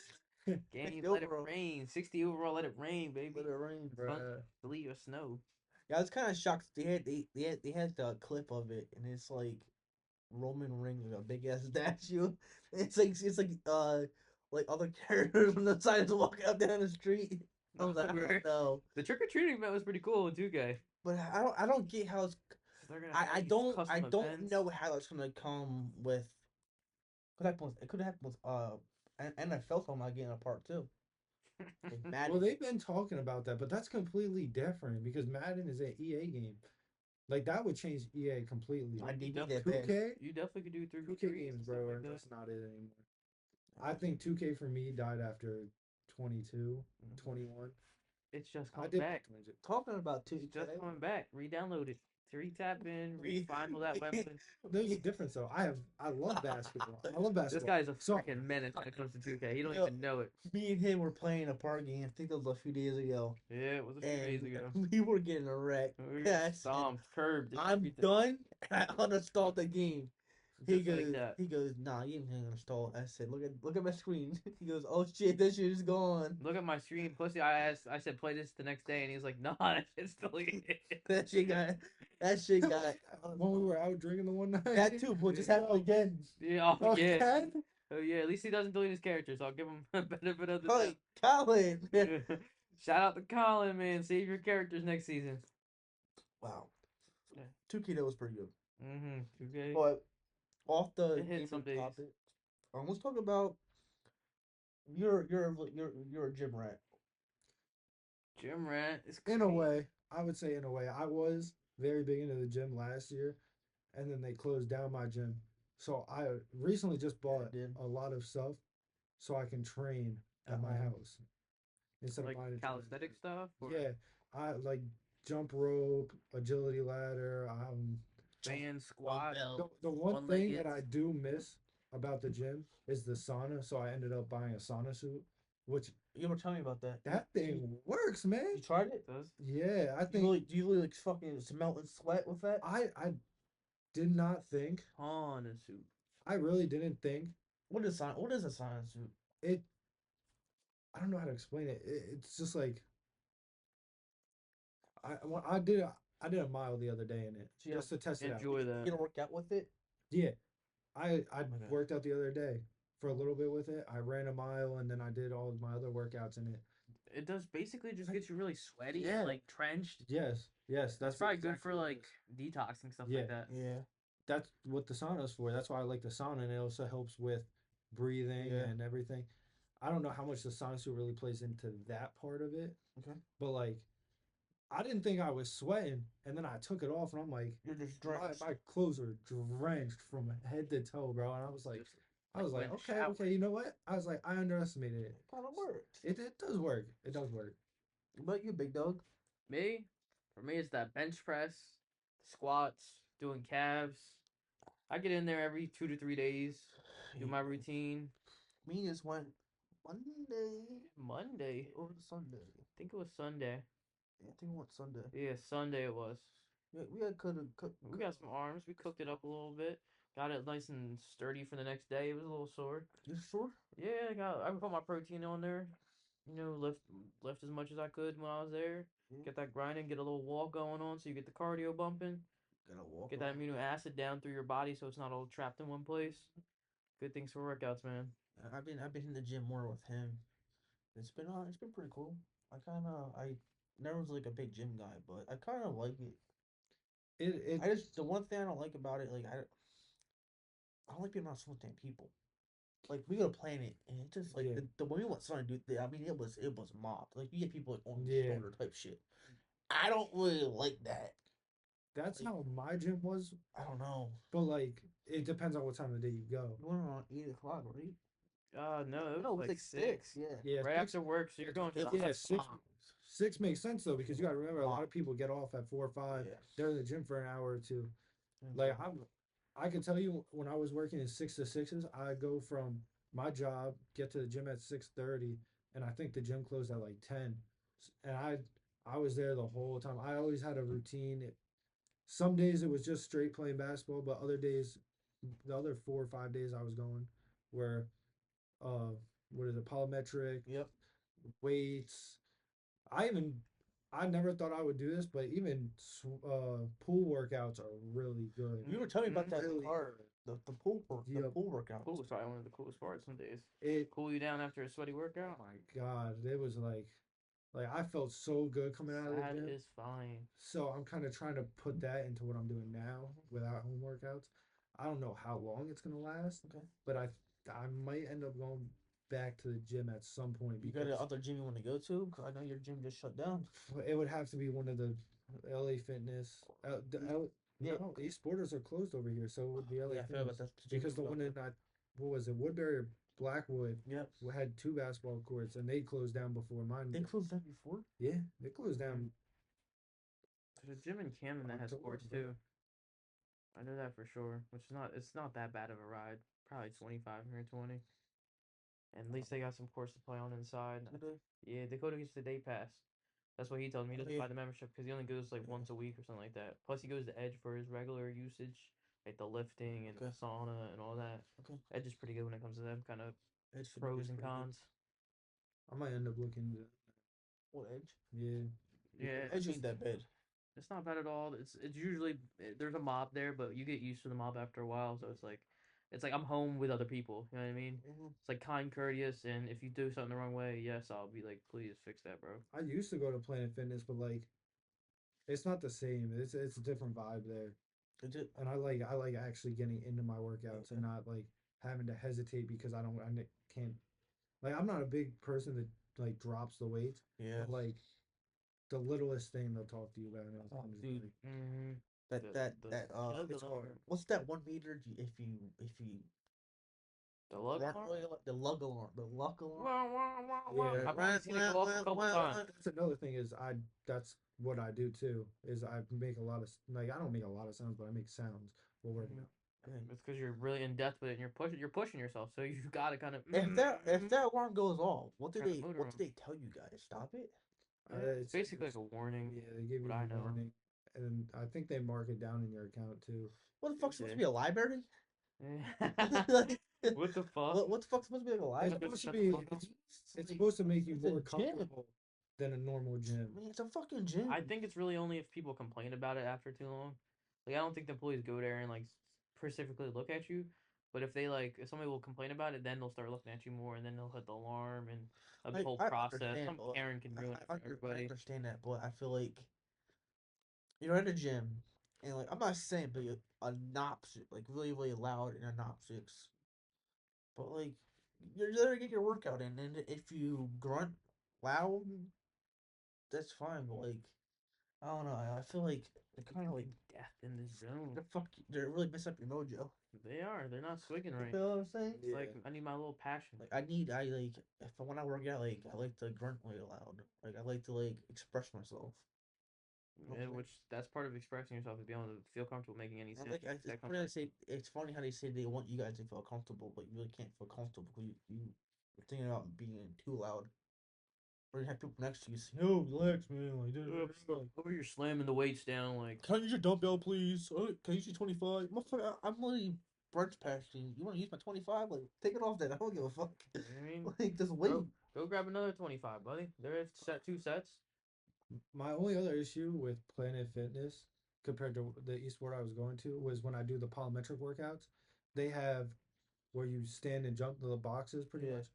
S2: Game,
S1: 60
S2: let it
S1: overall.
S2: rain. 60 overall, let it rain, baby.
S1: Let it rain, bro.
S2: Fun.
S3: Bruh.
S2: Delete your snow.
S1: Yeah, I was kind of shocked. They had the clip of it, and it's like Roman Reigns with a big ass statue. It's like other characters on the side is walking up down the street. I was like, I don't know,
S2: The trick or treating event was pretty cool in 2K.
S1: but I don't get how it's.
S2: They're gonna
S1: I,
S2: have
S1: I
S2: these
S1: don't
S2: custom
S1: I don't
S2: events.
S1: know how it's gonna come with. It could happen with an NFL format getting a part too. Like Madden.
S3: Well, they've been talking about that, but that's completely different because Madden is an EA game. Like that would change EA completely.
S1: I need
S2: Def-
S1: that bad.
S3: 2K,
S2: You definitely could do
S3: 2K games, bro, are
S2: Like
S3: just not it anymore. I think 2K for me died after 22, 21.
S2: it's just
S3: I
S2: coming
S3: did
S2: back.
S3: 22.
S1: Talking about two.
S2: It's just coming back. Re-download it. Re-tap in. Re-final that weapon.
S3: There's a difference though. I love basketball. I love
S2: This
S3: basketball.
S2: guy's a
S3: So
S2: freaking menace when it comes to 2K. He don't
S1: Yo.
S2: even know it.
S1: Me and him were playing a park game. I think that was a few days ago,
S2: Yeah, it was a few days ago.
S1: and we were getting a wreck.
S2: We
S1: Yes,
S2: stomped, curbed.
S1: I'm
S2: everything.
S1: done. I uninstalled the game. He
S2: Just like
S1: goes,
S2: that.
S1: he goes, nah, you ain't gonna install it. I said, look at my screen. He goes, oh shit, that shit is gone.
S2: Look at my screen. Pussy, I said, play this the next day, and he was like, nah, that shit's deleted.
S1: That shit got
S3: when we were out drinking the one night.
S1: that too, but just happened again.
S2: Yeah, oh, yeah.
S3: Okay.
S2: Oh, yeah, at least he doesn't delete his characters. I'll give him a benefit of the
S1: Hey, Colin.
S2: doubt. Shout out to Colin, man. Save your characters next season.
S1: Wow.
S2: Yeah.
S1: 2K that was pretty good.
S2: Mm-hmm. 2K.
S1: But off the
S2: It hits some
S1: gaming
S2: days.
S1: topic, let's talk about you're a gym rat.
S2: Gym rat is
S3: In a
S2: crazy.
S3: way, I would say in a way, I was very big into the gym last year, and then they closed down my gym. So I recently just
S1: Yeah,
S3: bought
S1: I did
S3: a lot of stuff so I can train
S1: at
S3: at my
S1: home.
S3: house instead of
S2: Like
S3: buying a gym.
S2: calisthenic stuff or
S3: Yeah, I like jump rope, agility ladder.
S1: Jump,
S2: band
S1: dumbbell.
S2: squat,
S3: The one
S2: one
S3: thing
S2: legged.
S3: that I do miss about the gym is the sauna. So I ended up buying a sauna suit, which
S1: You ever tell me about that?
S3: that
S1: You,
S3: thing works, man.
S1: you tried it?
S2: Does
S3: Yeah, I
S1: You
S3: think
S1: really do you really like fucking smelt and sweat with that?
S3: I did not think.
S2: ton of soup.
S3: I really didn't think
S1: What is a science suit?
S3: it. I don't know how to explain it. It's just like when I did a mile the other day in it
S1: So
S3: just to test it out.
S2: Enjoy
S1: you
S2: that.
S1: gonna work out with it?
S3: Yeah, I
S1: Oh my god.
S3: worked out the other day for a little bit with it. I ran a mile and then I did all of my other workouts in it.
S2: It does basically just
S3: Like,
S2: gets you really sweaty
S3: yeah,
S2: and like trenched.
S3: yes,
S2: It's
S3: that's
S2: probably good for
S3: exactly what it
S2: like
S3: is.
S2: detoxing stuff
S3: Yeah,
S2: like that.
S1: Yeah.
S3: that's what the sauna is for. That's why I like the sauna, and it also helps with breathing
S1: Yeah.
S3: and everything. I don't know how much the sauna suit really plays into that part of it,
S1: Okay.
S3: but like I didn't think I was sweating, and then I took it off, and I'm like,
S1: You're just
S3: my
S1: drenched.
S3: my clothes are drenched from head to toe, bro. And
S2: Just
S3: I
S2: like
S3: was like,
S2: when
S3: okay,
S2: shower.
S3: okay, you know what? I was like, I underestimated it.
S1: It kind of worked.
S3: It does work. It does work.
S1: But you big dog.
S2: Me, for me, it's that bench press, squats, doing calves. I get in there every 2 to 3 days, do my routine.
S1: Me just went Monday
S2: Monday,
S1: or Sunday.
S2: I think it was Sunday.
S1: Yeah, I think it went Sunday.
S2: Yeah, Sunday it was.
S1: Yeah, we had could
S2: We got some arms. We cooked it up a little bit. Got it nice and sturdy for the next day. It was a little sore.
S1: You sure?
S2: Yeah, I put my protein on there. Lift as much as I could when I was there.
S1: Yeah.
S2: Get that grinding, get a little walk going on so you get the cardio bumping.
S1: Gotta walk
S2: Get that
S1: around.
S2: amino acid down through your body so it's not all trapped in one place. Good things for workouts, man.
S1: I've been in the gym more with him. It's been pretty cool. I never was like a big gym guy, but I kind of like it.
S3: It
S1: I just the one thing I don't like about it, like I don't like being around so many people. Like we go to Planet, and it just like
S3: yeah
S1: the when we went Sunday, dude. I mean, it was mobbed. Like you get people like on your
S3: yeah.
S1: shoulder type shit. I don't really like that.
S3: That's
S1: Like
S3: how my gym was,
S1: I don't know.
S3: but like it depends on what time of day you go.
S1: You went around 8 o'clock, right?
S2: No, it
S1: No,
S2: was
S1: it was
S2: like
S1: like
S2: six.
S1: 6. Yeah.
S3: Yeah,
S2: Right
S3: six.
S2: after work, so you're going to
S1: It
S2: the
S1: was
S3: Yeah,
S2: hot
S3: six.
S2: spot.
S1: mobbed.
S3: Six makes sense though because you got to remember a lot of
S1: Mobbed.
S3: people get off at 4 or 5.
S1: Yeah.
S3: They're in the gym for an hour or two. Like
S1: Okay.
S3: I can tell you when I was working in 6 to 6s, I go from my job, get to the gym at 6:30, and I think the gym closed at like 10. And I was there the whole time. I always had a routine. Some days it was just straight playing basketball, but other days, the other 4 or 5 days I was going were uh what is it, polymetric,
S1: Yep.
S3: weights. I even I never thought I would do this, but even pool workouts are really good.
S1: You were telling me about that
S3: Really
S1: part.
S3: good.
S1: The
S3: Yep.
S1: pool workouts.
S2: Pool was probably one of the coolest parts some days.
S3: It
S2: Cool you down after a sweaty
S3: Oh
S2: workout.
S3: my god, it was like I felt so good coming out of the
S2: That
S3: gym.
S2: is fine.
S3: So I'm kind of trying to put that into what I'm doing now without home workouts. I don't know how long it's gonna last,
S1: Okay.
S3: but I might end up going back to the gym at some point
S1: You got
S3: because
S1: another gym you want to go to? Because I know your gym just shut down.
S3: it would have to be one of the LA Fitness.
S1: Yeah.
S3: No, East Borders are closed over here, so it would be LA
S1: Yeah, I forgot about
S3: Fitness
S1: that.
S3: because the one in what was it, Woodbury or Blackwood,
S1: Yep.
S3: had 2 basketball courts and they closed down before mine
S1: They
S3: did.
S1: closed that before?
S3: Yeah, they closed down
S2: There's a gym in Camden that has
S3: October,
S2: sports
S3: bro.
S2: too. I know that for sure. Which is not it's not that bad of a ride. Probably 25 or 20. And at least they got some course to play on inside.
S1: Did they?
S2: Yeah, Dakota gets the day pass. That's what he told me. He
S1: Oh,
S2: doesn't
S1: yeah.
S2: buy the membership because he only goes like
S1: Yeah.
S2: once a week or something like that. Plus, he goes to Edge for his regular usage, like the lifting and
S1: Okay.
S2: sauna and all that.
S1: Okay.
S2: Edge is pretty good when it comes to them kind of
S1: Edge Fitness
S2: pros
S1: is
S2: and
S1: pretty good.
S2: cons.
S3: I might end up looking to,
S1: What Edge?
S3: yeah.
S2: Yeah,
S1: Edge ain't that bad.
S2: it's not bad at all. It's usually there's a mob there, but you get used to the mob after a while. So it's like I'm home with other people. You know what I mean?
S1: Mm-hmm.
S2: It's like kind, courteous, and if you do something the wrong way, yes, I'll be like, please fix that, bro.
S3: I used to go to Planet Fitness, but like it's not the same. It's a different vibe there. and I like actually getting into my workouts and
S1: Okay.
S3: not like having to hesitate because can't like I'm not a big person that like drops the weights,
S1: Yeah.
S3: but like the littlest thing they'll talk to you about, and
S1: Oh,
S3: I'm just
S1: dude,
S3: like,
S2: Mm-hmm.
S1: it's called,
S2: Juggler.
S1: what's that 1 meter? If you
S2: The lug
S1: run
S2: alarm?
S1: really the lug alarm, the luck alarm.
S2: Wah, wah, wah, wah.
S3: yeah.
S2: I've only seen it go off a couple times.
S3: That's another thing is that's what I do too. Is I make a lot of like I don't make a lot of sounds, but I make sounds while working
S2: Mhm.
S3: out.
S1: Yeah.
S2: It's because you're really in depth with it and you're pushing yourself, so you gotta kind of
S1: If that alarm goes off,
S2: turn the motor
S1: what
S2: on.
S1: did they tell you guys? Stop it.
S2: Yeah, it's
S3: It's
S2: basically like a warning.
S3: yeah, they give
S2: What
S3: you
S2: I
S3: a
S2: know.
S3: warning, and I think they mark it down in your account too.
S1: What the
S2: Do
S1: fuck's supposed to
S2: they?
S1: be a library?
S2: Yeah.
S1: Like,
S2: What the fuck?
S1: what the fuck's supposed to be like a
S3: It's
S2: Shut the,
S1: library?
S3: supposed to
S2: shut the
S3: be
S2: fuck up.
S3: it's
S1: Like,
S3: supposed to make you
S1: it's a
S3: more
S1: gym.
S3: comfortable than a normal gym.
S1: I mean, it's a fucking gym.
S2: I think it's really only if people complain about it after too long. Like I don't think the employees go there and like specifically look at you. But if somebody will complain about it, then they'll start looking at you more, and then they'll hit the alarm and the whole
S1: I
S2: process.
S1: understand,
S2: Some
S1: but
S2: Karen can ruin it for
S1: I
S2: everybody.
S1: understand that, but I feel like you're at a gym, and like I'm not saying, but obnoxious, like really loud and obnoxious. But like you're there to get your workout in, and if you grunt loud, that's fine. But like I don't know, I feel like it kind of like
S2: Death in the zone.
S1: they're really mess up your mojo.
S2: They are. They're not swigging
S1: You
S2: right.
S1: feel what I'm saying?
S2: It's like I need my little passion.
S1: Like I like if when I work out, like I like to grunt really loud. Like I like to like express myself. You know what
S2: Yeah,
S1: I'm saying?
S2: which that's part of expressing yourself is being able to feel comfortable making any
S1: And
S2: sound
S1: it's
S2: that comes
S1: funny how
S2: from.
S1: they say it's funny how they say they want you guys to feel comfortable, but you really can't feel comfortable because you're thinking about being too loud. Or you have people next to you say, "Yo, relax, man." Like, like,
S2: Over you're slamming the weights down like
S1: can I use your dumbbell, please? Can I use your 25? Motherfucker, I'm really brunch passing. You want to use my 25? Like, take it off then. I don't give a fuck.
S2: I mean,
S1: Like, just
S2: go
S1: wait.
S2: go grab another 25, buddy. There set two sets.
S3: My only other issue with Planet Fitness compared to the Eastward I was going to was when I do the polymetric workouts, they have where you stand and jump the boxes pretty
S1: Yeah,
S3: much.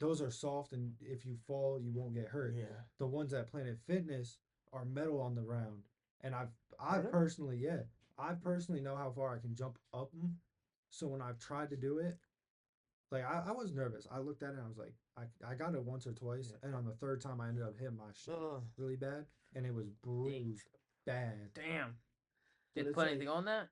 S3: Those are soft, and if you fall, you won't get hurt.
S1: yeah.
S3: The ones at Planet Fitness are metal on the round, and I
S1: Are they?
S3: personally, yeah, I personally know how far I can jump up them. So when I've tried to do it, like I was nervous. I looked at it and I was like, I got it once or twice,
S1: Yeah.
S3: and on the third time I ended up hitting my shit
S1: Ugh.
S3: really bad, and it was
S2: Dang.
S3: bruised bad.
S2: Damn.
S3: But
S2: Didn't
S3: it's
S2: put
S3: like
S2: anything on that,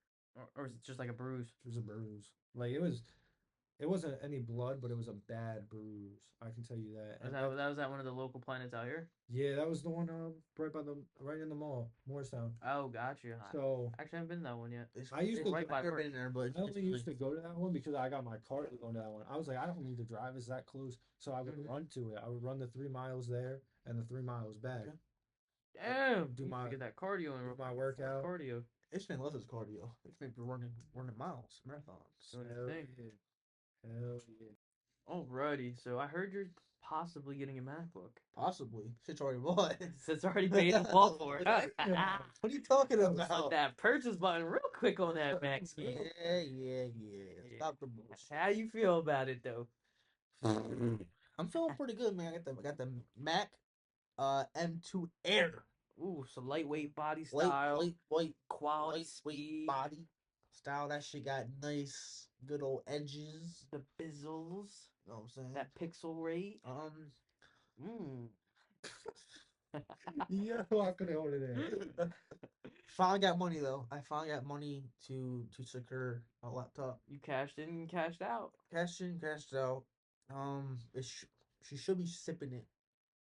S2: or is it just like a bruise?
S3: it was a bruise. Like it wasn't any blood, but it was a bad bruise. I can tell you that.
S2: Was
S3: And
S2: that was at one of the local planets out here?
S3: yeah, that was the one right in the mall, Morristown.
S2: Oh, gotcha.
S3: So
S2: I actually haven't been to that one yet.
S3: I used to
S2: Right
S1: I've
S2: by
S1: never
S2: work.
S1: been in there, but
S3: I
S1: it's
S3: only
S1: really
S3: used to go to that one because I got my car to go to that one. I was like, I don't need to drive. It's that close. So I would
S2: Mhm.
S3: run to it. I would run the 3 miles there and the 3 miles back.
S1: okay.
S2: Damn,
S3: Do
S2: you need
S3: my
S2: to get that cardio in
S3: do
S2: real
S3: my
S2: quick. Force
S3: workout.
S2: cardio.
S1: It's been less as cardio. It's been running miles, marathons.
S2: Doing his
S3: Hell
S2: thing.
S3: yeah. Hell yeah.
S2: Alrighty, so I heard you're possibly getting a MacBook.
S1: Possibly. Shit's already bought.
S2: So it's already paid in full for it.
S1: What are you talking
S2: Put
S1: about?
S2: that purchase button real quick on that Mac
S1: Yeah,
S2: scheme.
S1: yeah.
S2: Yeah.
S1: Stop the bullshit.
S2: How you feel about it though?
S1: I'm feeling pretty good, man. I got the Mac M2 Air.
S2: Ooh, some lightweight body
S1: Light,
S2: style,
S1: light, white,
S2: quality
S1: lightweight
S2: speed,
S1: body style. That shit got nice, good old edges.
S2: the bezels,
S1: You know what I'm saying?
S2: that pixel rate.
S1: Um,
S2: Mmm.
S3: Yeah, I could hold it in.
S1: finally got money though. I finally got money to secure a laptop.
S2: You cashed in and cashed out.
S1: Cashed in, cashed out. She should be shipping it.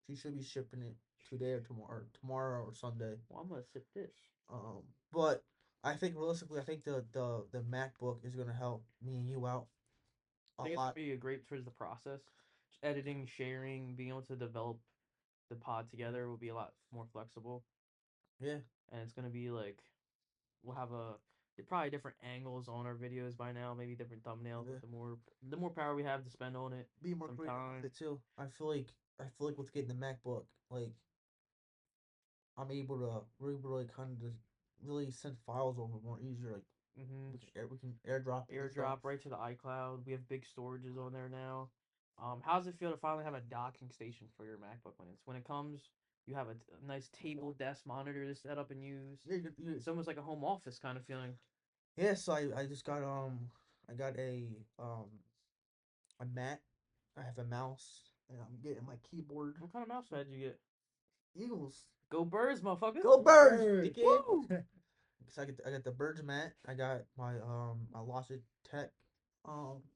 S1: She should be shipping it today or tomorrow or Sunday.
S2: Well, I'm gonna sip this.
S1: But I think realistically, I think the MacBook is gonna help me and you out
S2: I
S1: a
S2: think it's
S1: lot.
S2: gonna be a great towards the process. Just editing, sharing, being able to develop the pod together will be a lot more flexible,
S1: Yeah,
S2: and it's gonna be like we'll have probably different angles on our videos by now, maybe different thumbnails
S1: yeah.
S2: with the more power we have to spend on it,
S1: Be more
S2: some
S1: creative
S2: time.
S1: with it too. I feel like with getting the MacBook, like I'm able to really kind of just really send files over more easier. Like
S2: Mm-hmm.
S1: we can airdrop it and stuff.
S2: AirDrop right to the iCloud. We have big storages on there now. How does it feel to finally have a docking station for your MacBook when it comes? You have a nice table desk monitor to set up and use.
S1: Yeah,
S2: It's almost like a home office kind of feeling.
S1: yeah. So I just got I got a mat. I have a mouse, and I'm getting my keyboard.
S2: What kind of mouse pad you get?
S1: Eagles,
S2: Go birds, motherfucker!
S1: go birds,
S3: Bird.
S1: dickhead.
S2: Woo!
S1: So I got the birds mat. I got my Logitech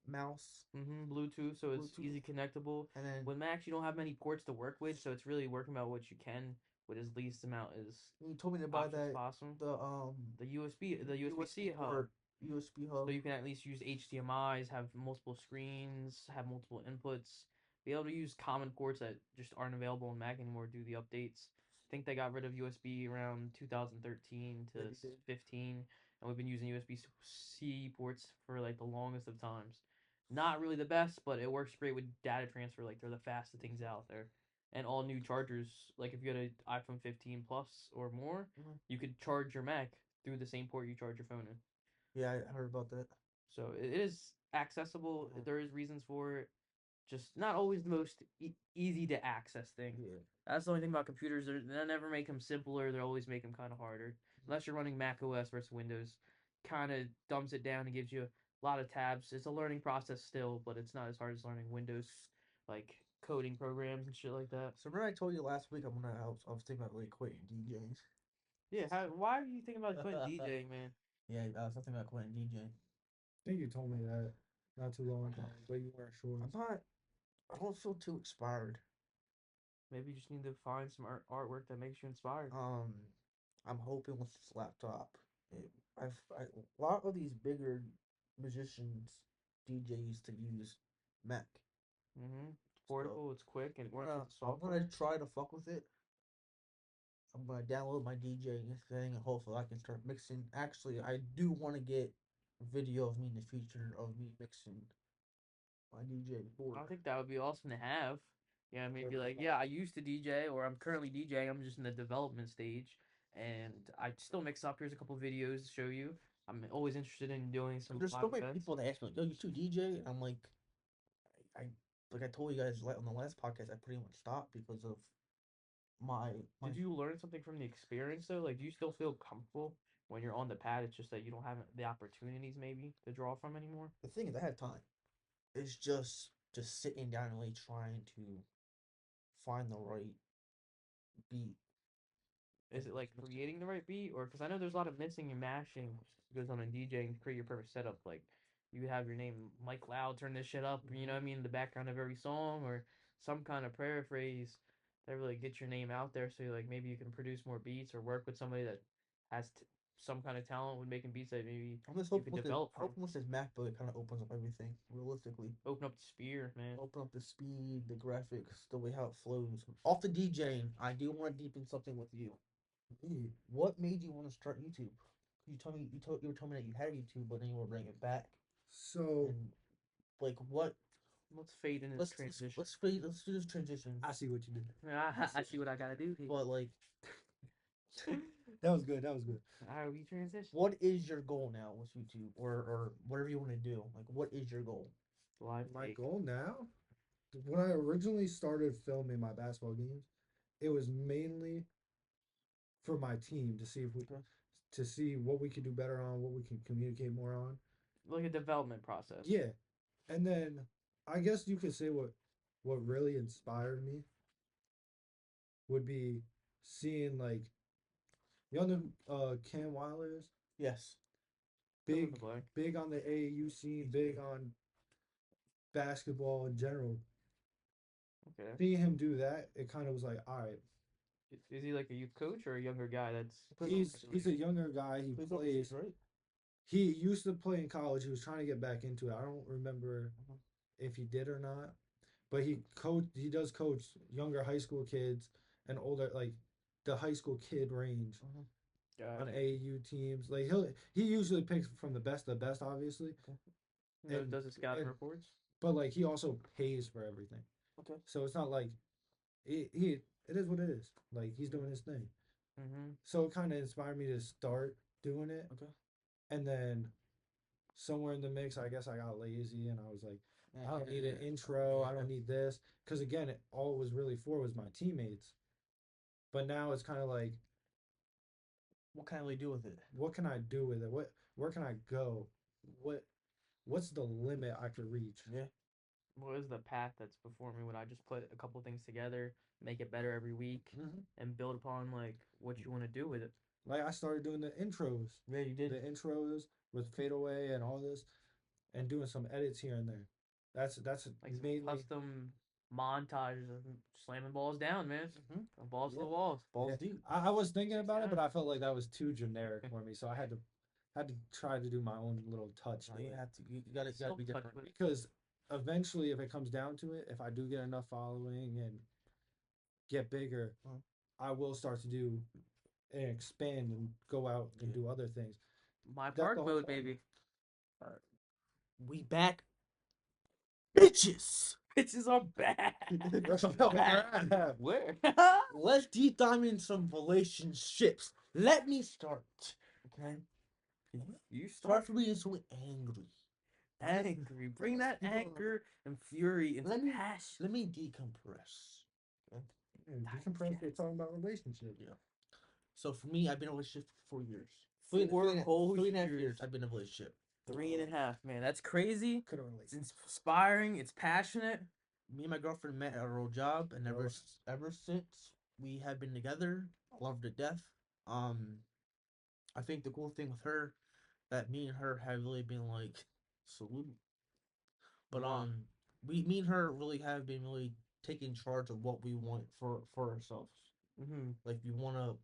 S1: mouse,
S2: Bluetooth, so it's
S1: Bluetooth,
S2: easy connectable.
S1: and then
S2: With Macs, you don't have many ports to work with, so it's really working about what you can with as least amount as
S1: you told me to buy
S2: options
S1: that
S2: possible.
S1: the
S2: The USB C hub,
S1: port, USB hub.
S2: so you can at least use HDMI's, have multiple screens, have multiple inputs, be able to use common ports that just aren't available in Mac anymore due to the updates. I think they got rid of USB around 2013 to
S1: Yeah, they did.
S2: 15, and we've been using USB C ports for like the longest of times. Not really the best, but it works great with data transfer. Like they're the fastest things out there. And all new chargers, like if you had an iPhone 15 Plus or more,
S1: Mhm.
S2: you could charge your Mac through the same port you charge your phone in.
S1: Yeah, I heard about that.
S2: So it is accessible.
S1: Mhm.
S2: There is reasons for it. Just not always the most easy to access thing.
S1: Yeah.
S2: That's the only thing about computers. They never make them simpler. They always make them kind of harder. Unless you're running Mac OS versus Windows, kind of dumbs it down and gives you a lot of tabs. It's a learning process still, but it's not as hard as learning Windows, like coding programs and shit like that.
S1: So remember I told you last week I was thinking about like quitting DJing.
S2: Yeah. Why are you thinking about quitting DJing, man?
S1: Yeah, I was thinking about quitting DJing.
S3: I think you told me that not too long ago, but you weren't sure.
S1: I'm not. I don't feel too inspired.
S2: Maybe you just need to find some artwork that makes you inspired.
S1: Um, I'm hoping with this laptop, it, a lot of these bigger musicians, DJs to use Mac.
S2: It's
S1: So
S2: portable. It's quick, and it works with the
S1: I'm
S2: software.
S1: gonna try to fuck with it. I'm gonna download my DJing thing and hopefully I can start mixing. Actually, I do want to get video of me in the future of me mixing my DJ board.
S2: I think that would be awesome to have. Yeah, maybe like, yeah, I used to DJ, or I'm currently DJing. I'm just in the development stage, and I still mix up. Here's a couple videos to show you. I'm always interested in doing some
S1: There's
S2: live
S1: so many
S2: events.
S1: people that ask me like, "Yo, you still DJ?" And I'm like, I like I told you guys on the last podcast, I pretty much stopped because of my.
S2: Did you learn something from the experience though? Like, do you still feel comfortable when you're on the pad? It's just that you don't have the opportunities maybe to draw from anymore.
S1: The thing is, I have time. It's just sitting down and really trying to find the right beat and
S2: Is it like
S1: mix it.
S2: creating the right beat, or because I know there's a lot of mixing and mashing that goes on in DJing to create your perfect setup. Like you have your name Mike Loud, turn this shit up. You know what I mean? In the background of every song, or some kind of prayer phrase that really gets your name out there. So like maybe you can produce more beats or work with somebody that has some kind of talent with making beats that maybe
S1: I'm just
S2: you
S1: hoping
S2: can
S1: with
S2: develop from.
S1: this MacBook, it kind of opens up everything realistically.
S2: Open up the sphere, man.
S1: Open up the speed, the graphics, the way how it flows. Off the DJing, I do want to deepen something with you. What made you want to start YouTube? You were telling me that you had YouTube, but then you were bringing it back.
S3: So
S1: And like what?
S2: Let's fade into this transition.
S1: Let's do this transition.
S3: I see what you did.
S2: I see what I gotta do here.
S1: But like,
S3: That was good. That was good.
S2: How do we transition?
S1: what is your goal now with YouTube or whatever you want to do? Like, what is your goal?
S2: Live
S3: My
S2: take.
S3: goal now, when I originally started filming my basketball games, it was mainly for my team to see if we
S1: Okay.
S3: to see what we could do better on, what we can communicate more on.
S2: Like a development process.
S3: Yeah. And then I guess you could say what really inspired me would be seeing like you know Cam Weiler is
S1: Yes.
S2: Fill in the
S3: big
S2: blank.
S3: big on the AAU scene,
S1: He's
S3: big
S1: big.
S3: on basketball in general.
S2: Okay.
S3: Seeing him do that, it kind of was like, all right,
S2: Is he like a youth coach or a younger guy that's
S1: He plays
S3: he's a younger guy. He
S1: plays overseas,
S3: plays.
S1: right?
S3: He used to play in college. He was trying to get back into it. I don't remember
S1: Mhm.
S3: if he did or not, but he does coach younger high school kids and older like the high school kid range
S1: Mhm.
S3: on
S2: Gotcha.
S3: AAU teams. Like he usually picks from the best, obviously,
S1: Okay.
S3: and
S2: Does his scouting
S3: and
S2: reports?
S3: but like he also pays for everything.
S1: Okay.
S3: So it's not like he it is what it is. Like he's doing his thing.
S2: Mm-hmm.
S3: So it kind of inspired me to start doing it,
S1: Okay.
S3: and then somewhere in the mix, I guess I got lazy and I was like, I don't need an intro. I don't need this because again, all it was really for was my teammates. But now it's kind of like,
S1: What can we do with it?
S3: what can I do with it? Where can I go? What what's the limit I could reach?
S1: Yeah.
S2: What is the path that's before me? Would I just put a couple things together, make it better every week,
S1: Mm-hmm.
S2: and build upon like what you want to do with it?
S3: Like I started doing
S1: Yeah, you
S3: the
S1: did.
S3: intros with fadeaway and all this, and doing some edits here and there. That's
S2: Like some
S3: mainly.
S2: custom montages of slamming balls down, man.
S1: Mm-hmm.
S2: Balls to
S1: Yeah.
S2: the walls.
S3: Yeah,
S1: Balls deep.
S3: I was thinking about it, but
S2: Yeah.
S3: I felt like that was too generic for me, so I had to try to do my own little touch
S1: No,
S3: to
S1: you
S3: it.
S1: have to. You gotta
S2: Silk
S1: be
S2: touch
S1: different.
S2: with it.
S3: Because eventually, if it comes down to it, if I do get enough following and get bigger,
S1: Uh,
S3: I will start to do and expand and go out and
S1: yeah.
S3: do other things.
S2: My
S3: That's the
S2: park
S3: whole
S2: mode,
S3: point.
S2: baby.
S1: We back, bitches.
S2: Bitches are back.
S3: Back.
S2: Where?
S1: Let's deep dive in some relationships. Let me start. Okay.
S2: You
S1: Start
S2: start
S1: for being so angry.
S2: angry. Bring
S1: Let's
S2: that
S1: people-
S2: anger and fury and
S1: Let me
S2: passion.
S1: let me decompress. Okay?
S3: Decompress. We're talking about relationships.
S1: Yeah. So for me, I've been in a relationship for 4 years.
S2: Four whole
S1: 3.5
S2: years.
S1: years. I've been in a relationship.
S2: 3.5, man. That's crazy.
S3: Couldn't relate.
S2: It's inspiring. It's passionate.
S1: Me and my girlfriend met at our old job, and
S3: Oh.
S1: ever since we have been together. I love her to death. Um, I think the cool thing with her that me and her have really been like salute, but
S2: Mwah.
S1: me and her really have been really taking charge of what we want for ourselves.
S2: Mm-hmm.
S1: Like you wanna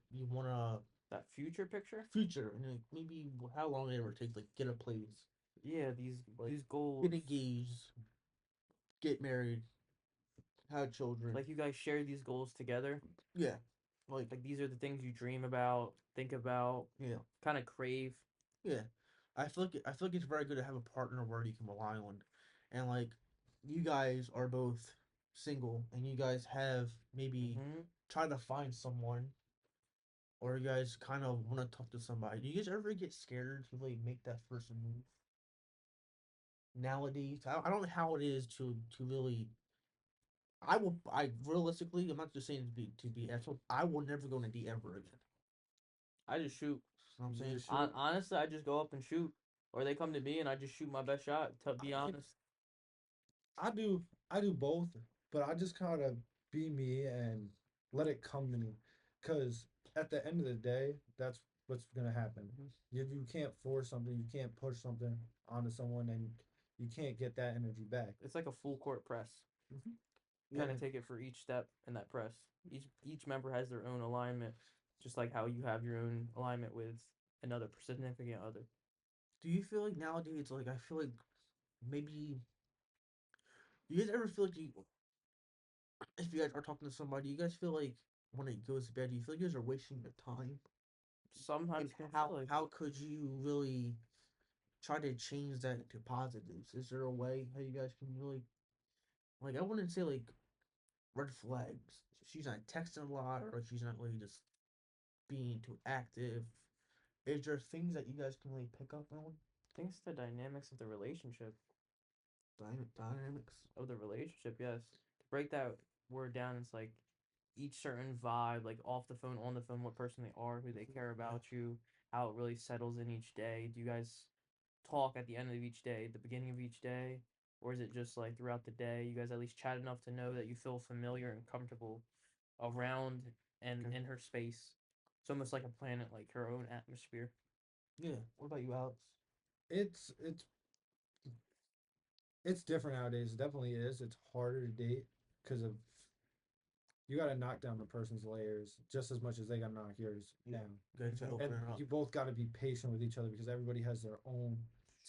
S2: That future picture.
S1: future and like maybe how long it ever takes like get a place,
S2: Yeah,
S1: like
S2: these goals.
S1: get engaged, get married, have children.
S2: Like you guys share these goals together.
S1: Yeah, like
S2: Like these are the things you dream about, think about,
S1: yeah,
S2: kind of crave.
S1: yeah. I feel like it's very good to have a partner where you can rely on, and like you guys are both single and you guys have maybe
S2: Mm-hmm.
S1: tried to find someone or you guys kind of want to talk to somebody. Do you guys ever get scared to really make that first move? Nowadays, I don't know how it is to really. I realistically, I'm not just saying to be asshole. I will never go on a date ever again.
S2: I just shoot.
S1: You know what I'm saying?
S3: Just shoot.
S2: Honestly, I just go up and shoot, or they come to me and I just shoot my best shot. To be
S3: I mean,
S2: honest,
S3: I do both, but I just kind of be me and let it come to me, because at the end of the day, that's what's gonna happen.
S2: Mhm.
S3: You can't force something, you can't push something onto someone, and you can't get that energy back.
S2: it's like a full court press.
S3: Hmm.
S2: Kind
S3: Yeah,
S2: of take it for each step in that press. Each member has their own alignment, just like how you have your own alignment with another significant other.
S1: Do you feel like nowadays, like I feel like maybe do you guys ever feel like you if you guys are talking to somebody, you guys feel like when it goes to bed, do you feel like you guys are wasting your time?
S2: Sometimes
S1: And
S2: can feel like
S1: how could you really try to change that into positives? Is there a way how you guys can really like I wouldn't say like red flags. She's not texting a lot or she's not really just being too active. Is there things that you guys can really pick up on?
S2: things the dynamics of the relationship.
S1: Dynamics.
S2: Of the relationship, yes. To break that word down, it's like each certain vibe, like off the phone, on the phone, what person they are, who they care about you, how it really settles in each day. Do you guys talk at the end of each day, the beginning of each day, or is it just like throughout the day? You guys at least chat enough to know that you feel familiar and comfortable around and
S1: Okay.
S2: in her space. It's almost like a planet, like her own atmosphere.
S1: Yeah. What about you, Alex?
S3: it's it's it's different nowadays. It definitely is. It's harder to date because of, you got to knock down the person's layers just as much as they got to knock yours
S1: Yeah.
S3: down.
S1: You guys to open
S3: And
S1: it up.
S3: you both got to be patient with each other, because everybody has their own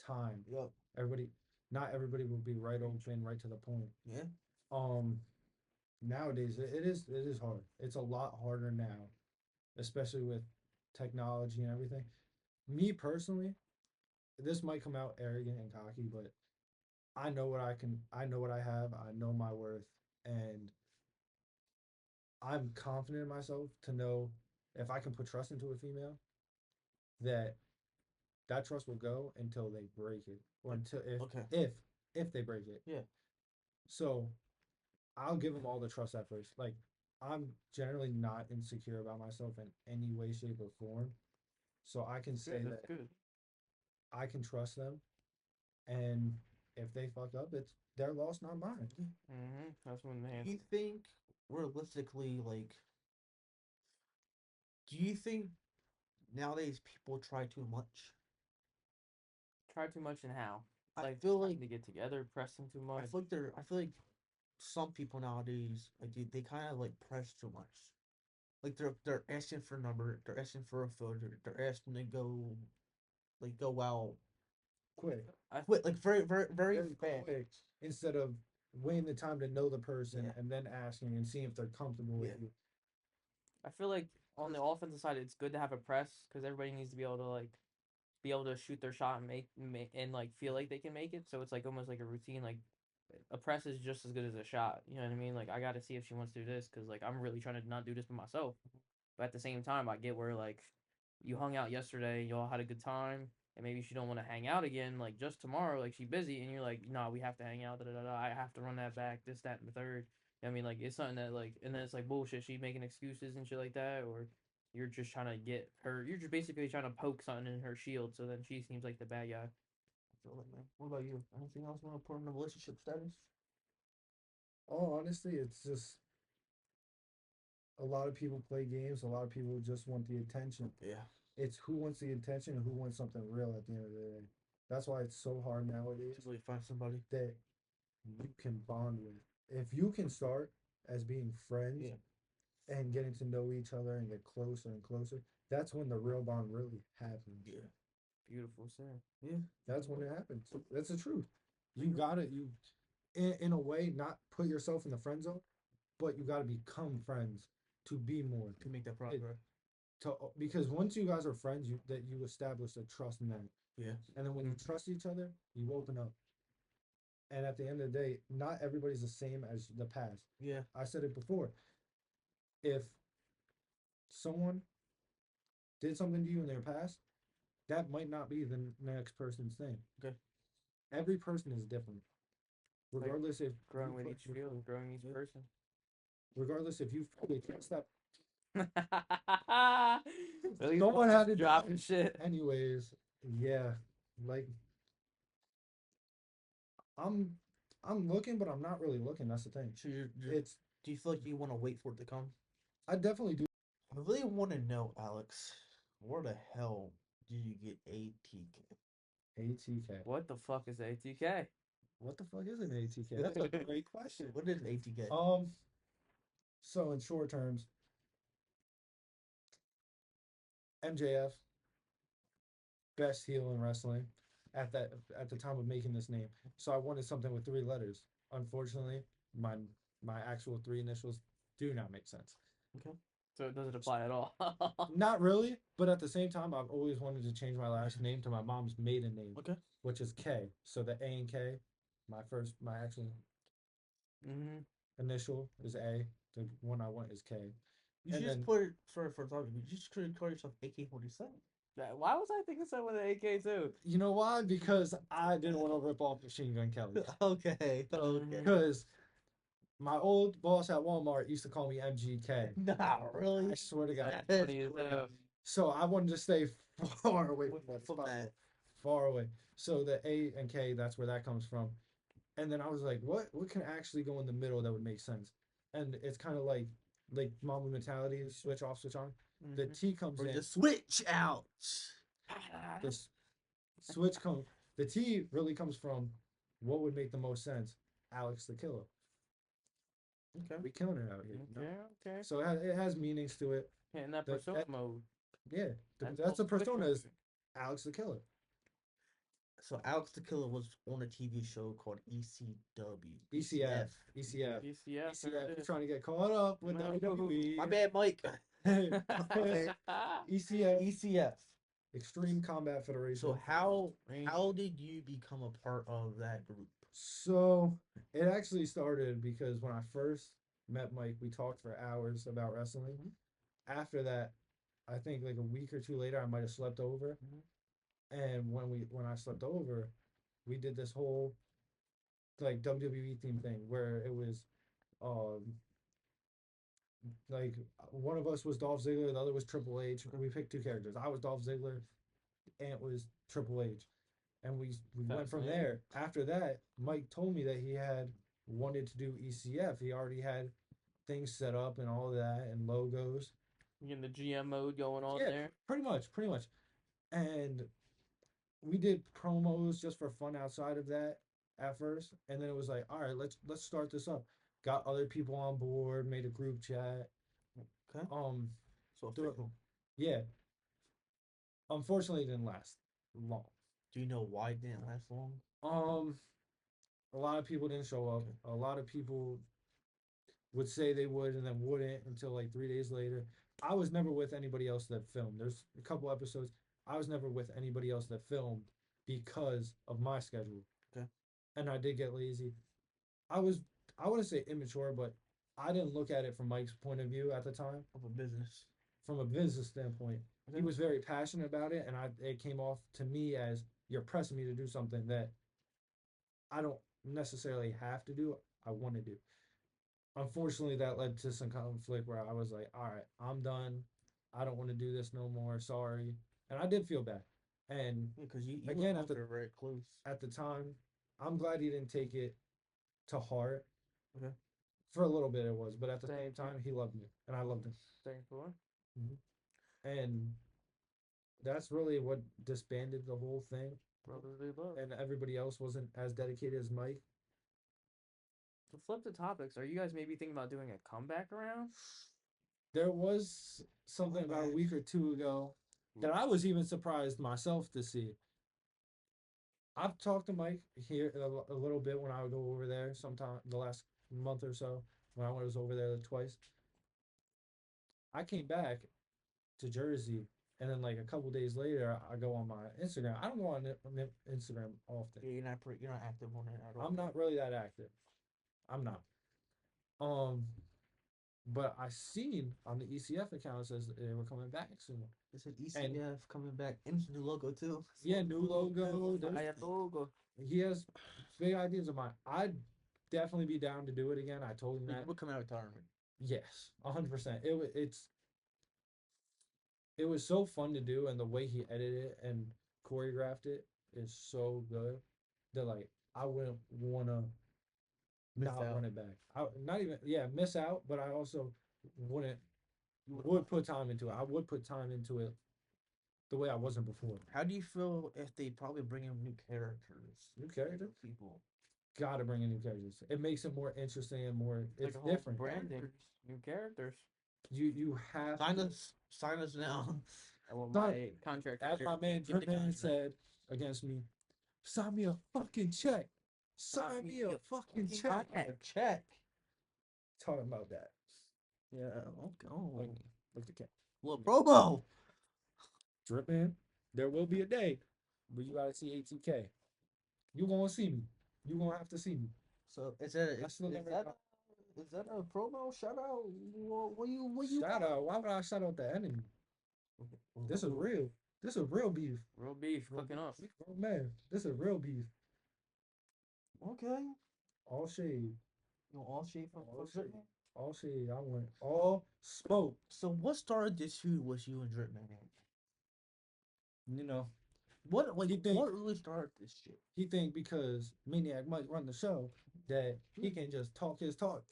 S3: time.
S1: Yep.
S3: Everybody, not everybody will be right open, right to the point.
S1: Yeah.
S3: Um, Nowadays it is hard. It's a lot harder now, especially with technology and everything. Me personally, this might come out arrogant and cocky, but I know what I can. I know what I have. I know my worth, and I'm confident in myself to know if I can put trust into a female, that that trust will go until they break it, or until
S1: Okay.
S3: if they break it.
S1: Yeah.
S3: So I'll give them all the trust at first. Like, I'm generally not insecure about myself in any way, shape, or form. So I can say
S2: Good. That's
S3: that
S2: good.
S3: I can trust them, and if they fuck up, it's their loss, not mine.
S2: That's when the
S1: Do
S2: hands.
S1: you think realistically, like, do you think nowadays people try too much?
S2: Try too much and how?
S1: I
S2: Like
S1: feel like
S2: trying to get together, pressing too much.
S1: I feel like some people nowadays like they kind of like press too much. Like they're asking for a number, they're asking for a photo, they're asking to go out
S3: Quick,
S2: I
S1: quick, like very
S3: very
S1: fast.
S3: quick, instead of waiting the time to know the person
S1: Yeah,
S3: and then asking and seeing if they're comfortable with
S1: yeah,
S3: you.
S2: I feel like on the
S3: 'Cause
S2: offensive side, it's good to have a press because everybody needs to be able to be able to shoot their shot and make and like feel like they can make it. So it's like almost like a routine. Like a press is just as good as a shot. You know what I mean? Like I got to see if she wants to do this because like I'm really trying to not do this for myself. But at the same time, I get where like you hung out yesterday, y'all had a good time, and maybe she don't want to hang out again like just tomorrow. Like she busy, and you're like, nah, we have to hang out. Da, da, da, da. I have to run that back. This, that, and the third. I mean, like it's something that like, and then it's like bullshit. She making excuses and shit like that, or you're just trying to get her. You're just basically trying to poke something in her shield, so then she seems like the bad guy.
S1: I feel like, man. What about you? Anything else you want to put in the relationship status?
S3: oh, honestly, it's just a lot of people play games. A lot of people just want the attention.
S1: Yeah,
S3: It's who wants the attention and who wants something real at the end of the day. That's why it's so hard nowadays
S1: to really find somebody.
S3: that you can bond with. If you can start as being friends
S1: Yeah,
S3: and getting to know each other and get closer and closer, that's when the real bond really happens.
S1: yeah,
S2: Beautiful, sir.
S1: yeah.
S3: That's when it happens. That's the truth. You
S1: Like,
S3: gotta you in a way not put yourself in the friend zone, but you gotta become friends to be more.
S1: to make that
S3: It,
S1: progress.
S3: because once you guys are friends, you establish a trust in them,
S1: Yeah,
S3: and then when you trust each other, you open up. And at the end of the day, not everybody's the same as the past.
S1: yeah.
S3: I said it before. If someone did something to you in their past, that might not be the next person's thing.
S1: Okay.
S3: Every person is different,
S2: Like
S3: regardless if
S2: growing with each field, growing each
S1: Yeah.
S2: person.
S3: regardless if you fully trust that
S2: At least
S3: someone had to
S2: dropping shit.
S3: anyways. Yeah, like I'm I'm looking, but I'm not really looking. That's the thing.
S1: So you're
S3: It's
S1: do you feel like you want to wait for it to come?
S3: I definitely do.
S1: I really want to know, Alex, where the hell did you get ATK?
S3: ATK.
S2: What the fuck is ATK?
S3: What the fuck is an ATK? That's a great question.
S1: What is ATK?
S3: So in short terms, MJF, best heel in wrestling at that at the time of making this name. So I wanted something with three letters. Unfortunately, my actual three initials do not make sense.
S1: Okay.
S2: So it doesn't apply at all.
S3: Not really, but at the same time, I've always wanted to change my last name to my mom's maiden name,
S1: Okay.
S3: which is K. So the A and K, my actual
S2: hmm
S3: initial is A. The one I want is K.
S1: You
S3: And
S1: should just
S3: then
S1: put it. Sorry for talking. You just could call yourself AK-47.
S2: Why was I thinking so with the AK too?
S3: you know why? Because I didn't want to rip off Machine Gun Kelly.
S1: Okay. Okay.
S3: Because my old boss at Walmart used to call me MGK.
S1: Nah, really.
S3: I swear to God.
S2: That's funny as hell.
S3: So I wanted to stay far away from that
S1: From
S3: spot.
S1: that.
S3: Far away. So the A and K, that's where that comes from. And then I was like, what can actually go in the middle that would make sense? And it's kind of like Mamba mentality, switch off, switch on. The
S2: Mhm.
S3: T comes
S1: Or
S3: in.
S1: just switch out.
S3: The switch comes. The T really comes from what would make the most sense. Alex the Killer.
S1: Okay.
S3: We killing it out here.
S2: Okay, okay.
S3: So it has meanings to it.
S2: Hitting that
S3: The-
S2: persona mode.
S3: Yeah,
S2: That's
S3: that's the
S2: called switch
S3: persona is
S2: mode.
S3: Alex the Killer.
S1: So Alex the Killer was on a TV show called ECW.
S3: ECF. ECF.
S2: DCF.
S3: ECF. He's trying to get caught up with
S2: No.
S3: WWE.
S1: My bad, Mike.
S3: ECF.
S1: ECF.
S3: Extreme Combat Federation.
S1: So how did you become a part of that group?
S3: So it actually started because when I first met Mike, we talked for hours about wrestling. After that, I think like a week or two later, I might have slept over. And when I slept over, we did this whole like WWE theme thing where it was um Like one of us was Dolph Ziggler, the other was Triple H. We picked two characters. I was Dolph Ziggler, Ant was Triple H, and we went from
S2: Fascinating.
S3: there. After that, Mike told me that he had wanted to do ECF. He already had things set up and all that and logos.
S2: You getting the GM mode going on
S3: Yeah,
S2: there?
S3: pretty much. And we did promos just for fun outside of that at first, and then it was like, all right, let's start this up. Got other people on board, made a group chat.
S1: Okay.
S3: Um,
S1: So
S3: do it.
S1: official.
S3: Yeah. Unfortunately, it didn't last long.
S1: Do you know why it didn't last long?
S3: Um, a lot of people didn't show up.
S1: Okay.
S3: A lot of people would say they would and then wouldn't until like 3 days later. I was never with anybody else that filmed. There's a couple episodes I was never with anybody else that filmed because of my schedule.
S1: Okay.
S3: And I did get lazy. I was I wouldn't say immature, but I didn't look at it from Mike's point of view at the time.
S1: Of a business.
S3: From a business standpoint, he
S1: Okay.
S3: was very passionate about it, and it came off to me as you're pressing me to do something that I don't necessarily have to do. I want to do. Unfortunately, that led to some conflict where I was like, all right, I'm done. I don't want to do this no more. Sorry. And I did feel bad. And
S1: Yeah, because you
S3: again,
S1: and Hunter are very close.
S3: at the time, I'm glad he didn't take it to heart.
S1: Okay.
S3: For a little bit, it was, but at the same
S2: Thank you.
S3: time, he loved me, and I loved him.
S2: Thankfully.
S3: And that's really what disbanded the whole thing.
S2: Brotherly love.
S3: And everybody else wasn't as dedicated as Mike.
S2: To flip the topics, are you guys maybe thinking about doing a comeback around?
S3: There was something about a week or two ago that I was even surprised myself to see. I've talked to Mike here a little bit when I would go over there sometime the last month or so when I was over there twice. I came back to Jersey, and then like a couple days later, I go on my Instagram. I don't go on Instagram often.
S1: Yeah, you're not active on it at all.
S3: I'm not really that active. I'm not. Um, but I seen on the ECF account it says they were coming back soon.
S1: It said ECF coming back and new logo too.
S3: Yeah, new logo.
S2: I have logo.
S3: He has big ideas of mine. I'd definitely be down to do it again. I told him that.
S1: We're coming out of retirement.
S3: Yes, 100%. It was so fun to do, and the way he edited it and choreographed it is so good that like I wouldn't wanna not run it back. I not even miss out, but I also wouldn't would put time into it. I would put time into it the way I wasn't before.
S1: How do you feel if they probably bring in new characters?
S3: New characters?
S1: People.
S3: Gotta bring in new characters. It makes it more interesting and more. It's
S2: Like a whole
S3: different.
S2: branding, new characters.
S3: You have
S1: Sign us now.
S2: Well,
S3: Done.
S2: my contract.
S3: As my man
S1: Give me the
S3: Dripman
S1: contract.
S3: said against me, sign me a fucking check. Sign me a fucking check.
S1: Check.
S3: Talking about that.
S1: Yeah. Okay. Oh.
S3: Look the cat.
S1: Little promo.
S3: Dripman, there will be a day, but you gotta see ATK. You gonna see me. You gonna have to see me.
S1: So is that a promo shout out? What you
S3: Shout out. Why would I shout out the enemy? This is real. This is real beef.
S2: Real beef cooking up.
S3: Oh man, this is real beef.
S1: Okay.
S3: All shade.
S1: You all shade from
S3: All
S1: Dripman?
S3: shade. All shade. I went all smoke.
S1: So what started this feud was you and Dripman?
S3: You know,
S1: What like
S3: You think-
S1: what really started this shit?
S3: he think because Maniac might run the show that he can just talk his talk.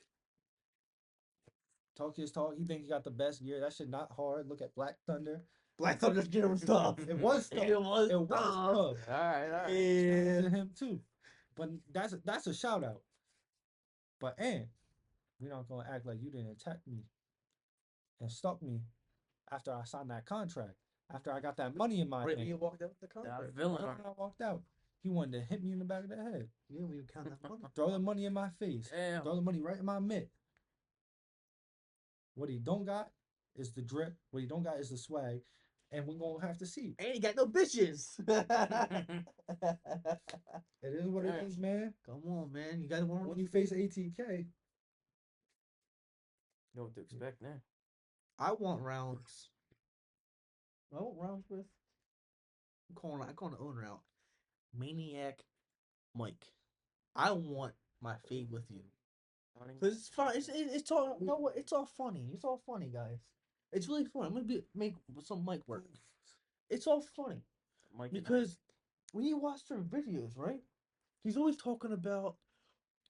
S3: Talk his talk. He think he got the best gear. That shit not hard. Look at Black Thunder.
S1: Black Thunder's gear was tough.
S3: It was tough.
S1: It was
S3: It was
S1: tough.
S3: tough.
S2: All right.
S1: Yeah.
S3: To him too. But that's a shout out. But we're not gonna act like you didn't attack me and stalk me after I signed that contract. After I got that money in my
S1: Right when
S3: hand.
S1: you walked out with the
S2: That
S1: contract.
S2: villain.
S3: Right when I walked out, he wanted to hit me in the back of the head.
S1: Yeah, we count that money.
S3: Throw the money in my face.
S2: Damn.
S3: Throw the money right in my mitt. What he don't got is the drip. What he don't got is the swag. And we're gonna have to see.
S1: And he got no bitches.
S3: It is what it
S2: Alright.
S3: is, man.
S1: Come on, man. You got one.
S3: When you face ATK,
S2: Know what to expect now.
S1: I want rounds. I want rounds with. I call the owner out. Maniac Mike. I want my fade with you. Cause it's fun. It's all you know what? It's all funny. It's all funny, guys. It's really fun. I'm gonna make some mic work. It's all funny
S2: Mike and
S1: because when you watch their videos, right? He's always talking about,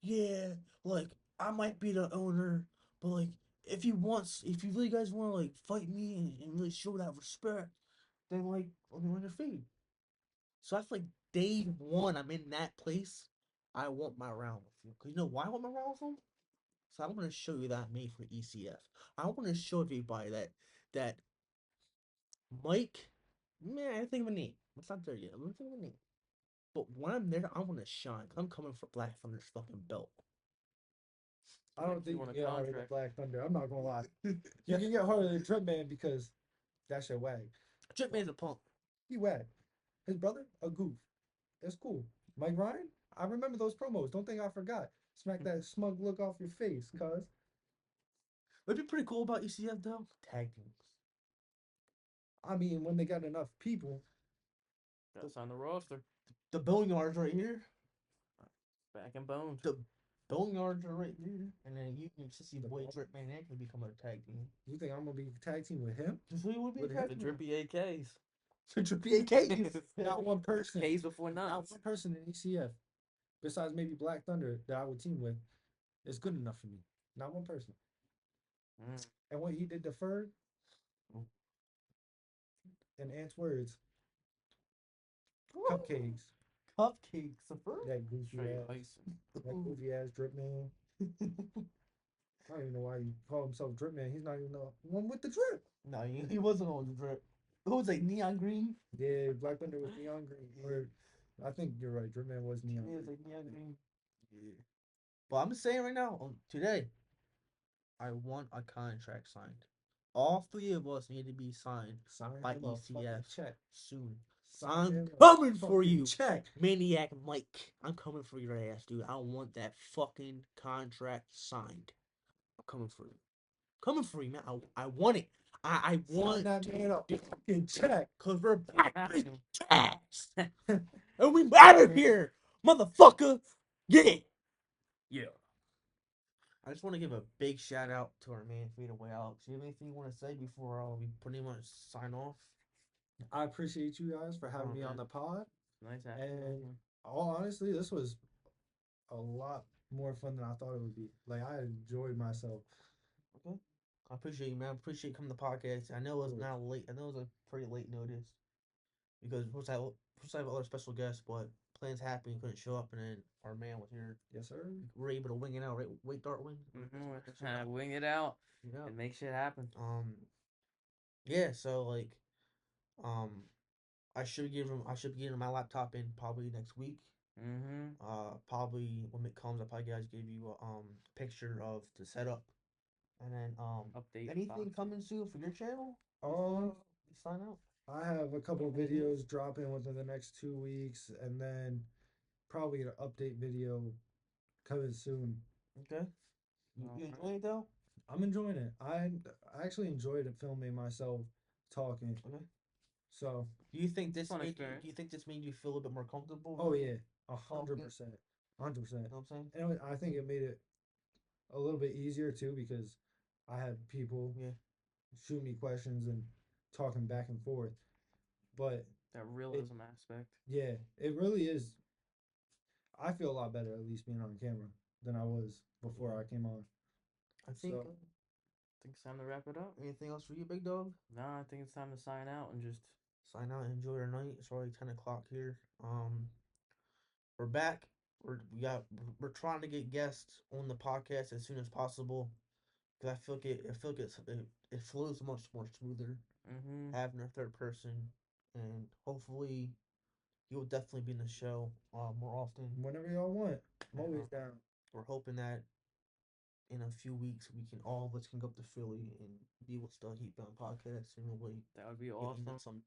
S1: yeah, like I might be the owner, but like if you really guys want to like fight me and really show that respect, then like let me run your feed. So that's like day one. I'm in that place. I want my round with you. Cause you know why I want my round with him? So I want to show you that I made for ECF. I want to show everybody that Mike, man, I think of a name. It's not there yet. I'm gonna think of a name. But when I'm there, I want to shine. Cause I'm coming for Black Thunder's fucking belt.
S3: I don't
S2: actually
S3: think
S2: want
S3: you
S2: a
S3: can get harder than
S2: contract.
S3: Black Thunder. I'm not gonna lie. You can get harder than Drip Man because that shit wag.
S1: Drip Man's a punk.
S3: He wag. His brother, a goof. It's cool. Mike Ryan, I remember those promos. Don't think I forgot. Smack that smug look off your face, cuz.
S1: What'd be pretty cool about ECF though? Tag teams.
S3: I mean, when they got enough people,
S2: That's on the roster.
S1: The Boneyards right here.
S2: Back and bones.
S1: The Boneyards are right there. And then you can see boy Drip Man actually become a tag team.
S3: you think I'm gonna be tag team with him?
S1: Just so you would be a
S3: With
S1: tag
S2: The
S1: team.
S2: drippy AKs.
S1: Drippy AKs.
S3: Not one person.
S2: K's before
S3: Not
S2: nuts.
S3: one person in ECF, besides maybe Black Thunder, that I would team with, is good enough for me. Not one person.
S2: Mm.
S3: And what he did to Ferg, in Ant's words, cupcakes.
S1: Cupcakes. The first?
S3: That goofy
S2: Straight
S3: ass,
S2: icing.
S3: that goofy ass drip man. I don't even know why he called himself drip man. He's not even the one with the drip.
S1: No, he wasn't on the drip. It was like neon green.
S3: Yeah, Black Thunder was neon green. Or I think you're right. Drip man was neon
S1: Yeah, it was
S3: green.
S1: like neon green. Yeah. But I'm saying right now, today, I want a contract signed. All three of us need to be signed
S3: Sign
S1: by
S3: him a fucking
S1: ECF
S3: check.
S1: soon.
S3: Sign
S1: I'm
S3: him a
S1: coming for
S3: fucking
S1: you,
S3: check.
S1: Maniac Mike. I'm coming for your ass, dude. I want that fucking contract signed. I'm coming for you. Coming for you, man. I want it. I
S3: Sign
S1: want
S3: that man a fucking check.
S1: because we're back
S2: Have
S1: with
S2: to.
S1: tags. And we out of here, motherfucker. Yeah.
S2: Yeah.
S1: I just want to give a big shout out to our man Fade Away Alex. You have anything you want to say before we pretty much sign off?
S3: I appreciate you guys for having
S1: Oh,
S3: me on
S1: man.
S3: the pod.
S2: Nice having you
S3: And
S2: on
S3: all honestly, this was a lot more fun than I thought it would be. Like I enjoyed myself.
S1: Okay. I appreciate you, man. I appreciate you coming to the podcast. I know it was
S3: Cool.
S1: now late. I know it was a pretty late notice because we have other special guests, but plans happened. He couldn't show up, and then our man was here.
S3: Yes, sir.
S1: We were able to wing it out, right? Wait, Dartwing.
S2: here. Wing it out
S1: Yeah.
S2: and make shit happen.
S1: Yeah. So like, um, I should be getting my laptop in probably next week.
S2: Mm-hmm.
S1: Probably when it comes, I'll probably guys give you a picture of the setup, and then
S2: Update
S1: anything
S2: box.
S1: coming soon for your channel before
S3: Um,
S1: you sign out.
S3: I have a couple videos dropping within the next 2 weeks, and then probably an update video coming soon.
S1: Okay. You enjoy it though?
S3: I'm enjoying it. I actually enjoyed it filming myself talking.
S1: Okay.
S3: So,
S1: Do you think this
S2: Fun
S1: made
S2: experience.
S1: do you think this made you feel a bit more comfortable?
S3: oh yeah,
S1: Talking.
S3: 100%, 100%.
S1: You know what I'm saying?
S3: And I think it made it a little bit easier too because I had people
S1: Yeah.
S3: shoot me questions and talking back and forth. But
S2: That realism aspect.
S3: yeah, it really is. I feel a lot better at least being on camera than I was before
S1: Yeah.
S3: I came on.
S1: I think.
S3: So,
S2: I think it's time to wrap it up.
S1: Anything else for you, big dog?
S2: No, I think it's time to sign out and just
S1: Sign out and enjoy your night. It's already 10 o'clock here. We're back. We're trying to get guests on the podcast as soon as possible because I feel like it flows much more smoother
S2: mm-hmm.
S1: having a third person, and hopefully he will definitely be in the show more often.
S3: whenever y'all want, I'm
S1: And,
S3: always down.
S1: we're hoping that in a few weeks we can all of us can go up to Philly and be with the Heat Bound podcast and really
S2: That would be
S1: get
S2: awesome.
S1: into some.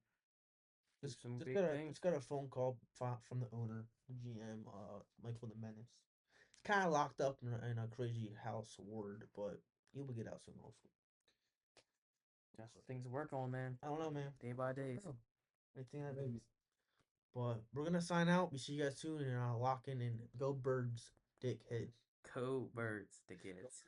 S2: Do some
S1: Just
S2: big
S1: got
S2: things.
S1: just got a phone call from the owner, the GM, Michael the Menace. It's kind of locked up in a crazy house ward, but he will get out soon, hopefully.
S2: That's what things work on, man.
S1: I don't know, man.
S2: Day by day.
S3: Oh,
S1: Anything happens.
S3: maybe.
S1: But we're gonna sign out. We see you guys soon, and lock in and go birds, dickhead.
S2: Co birds tickets.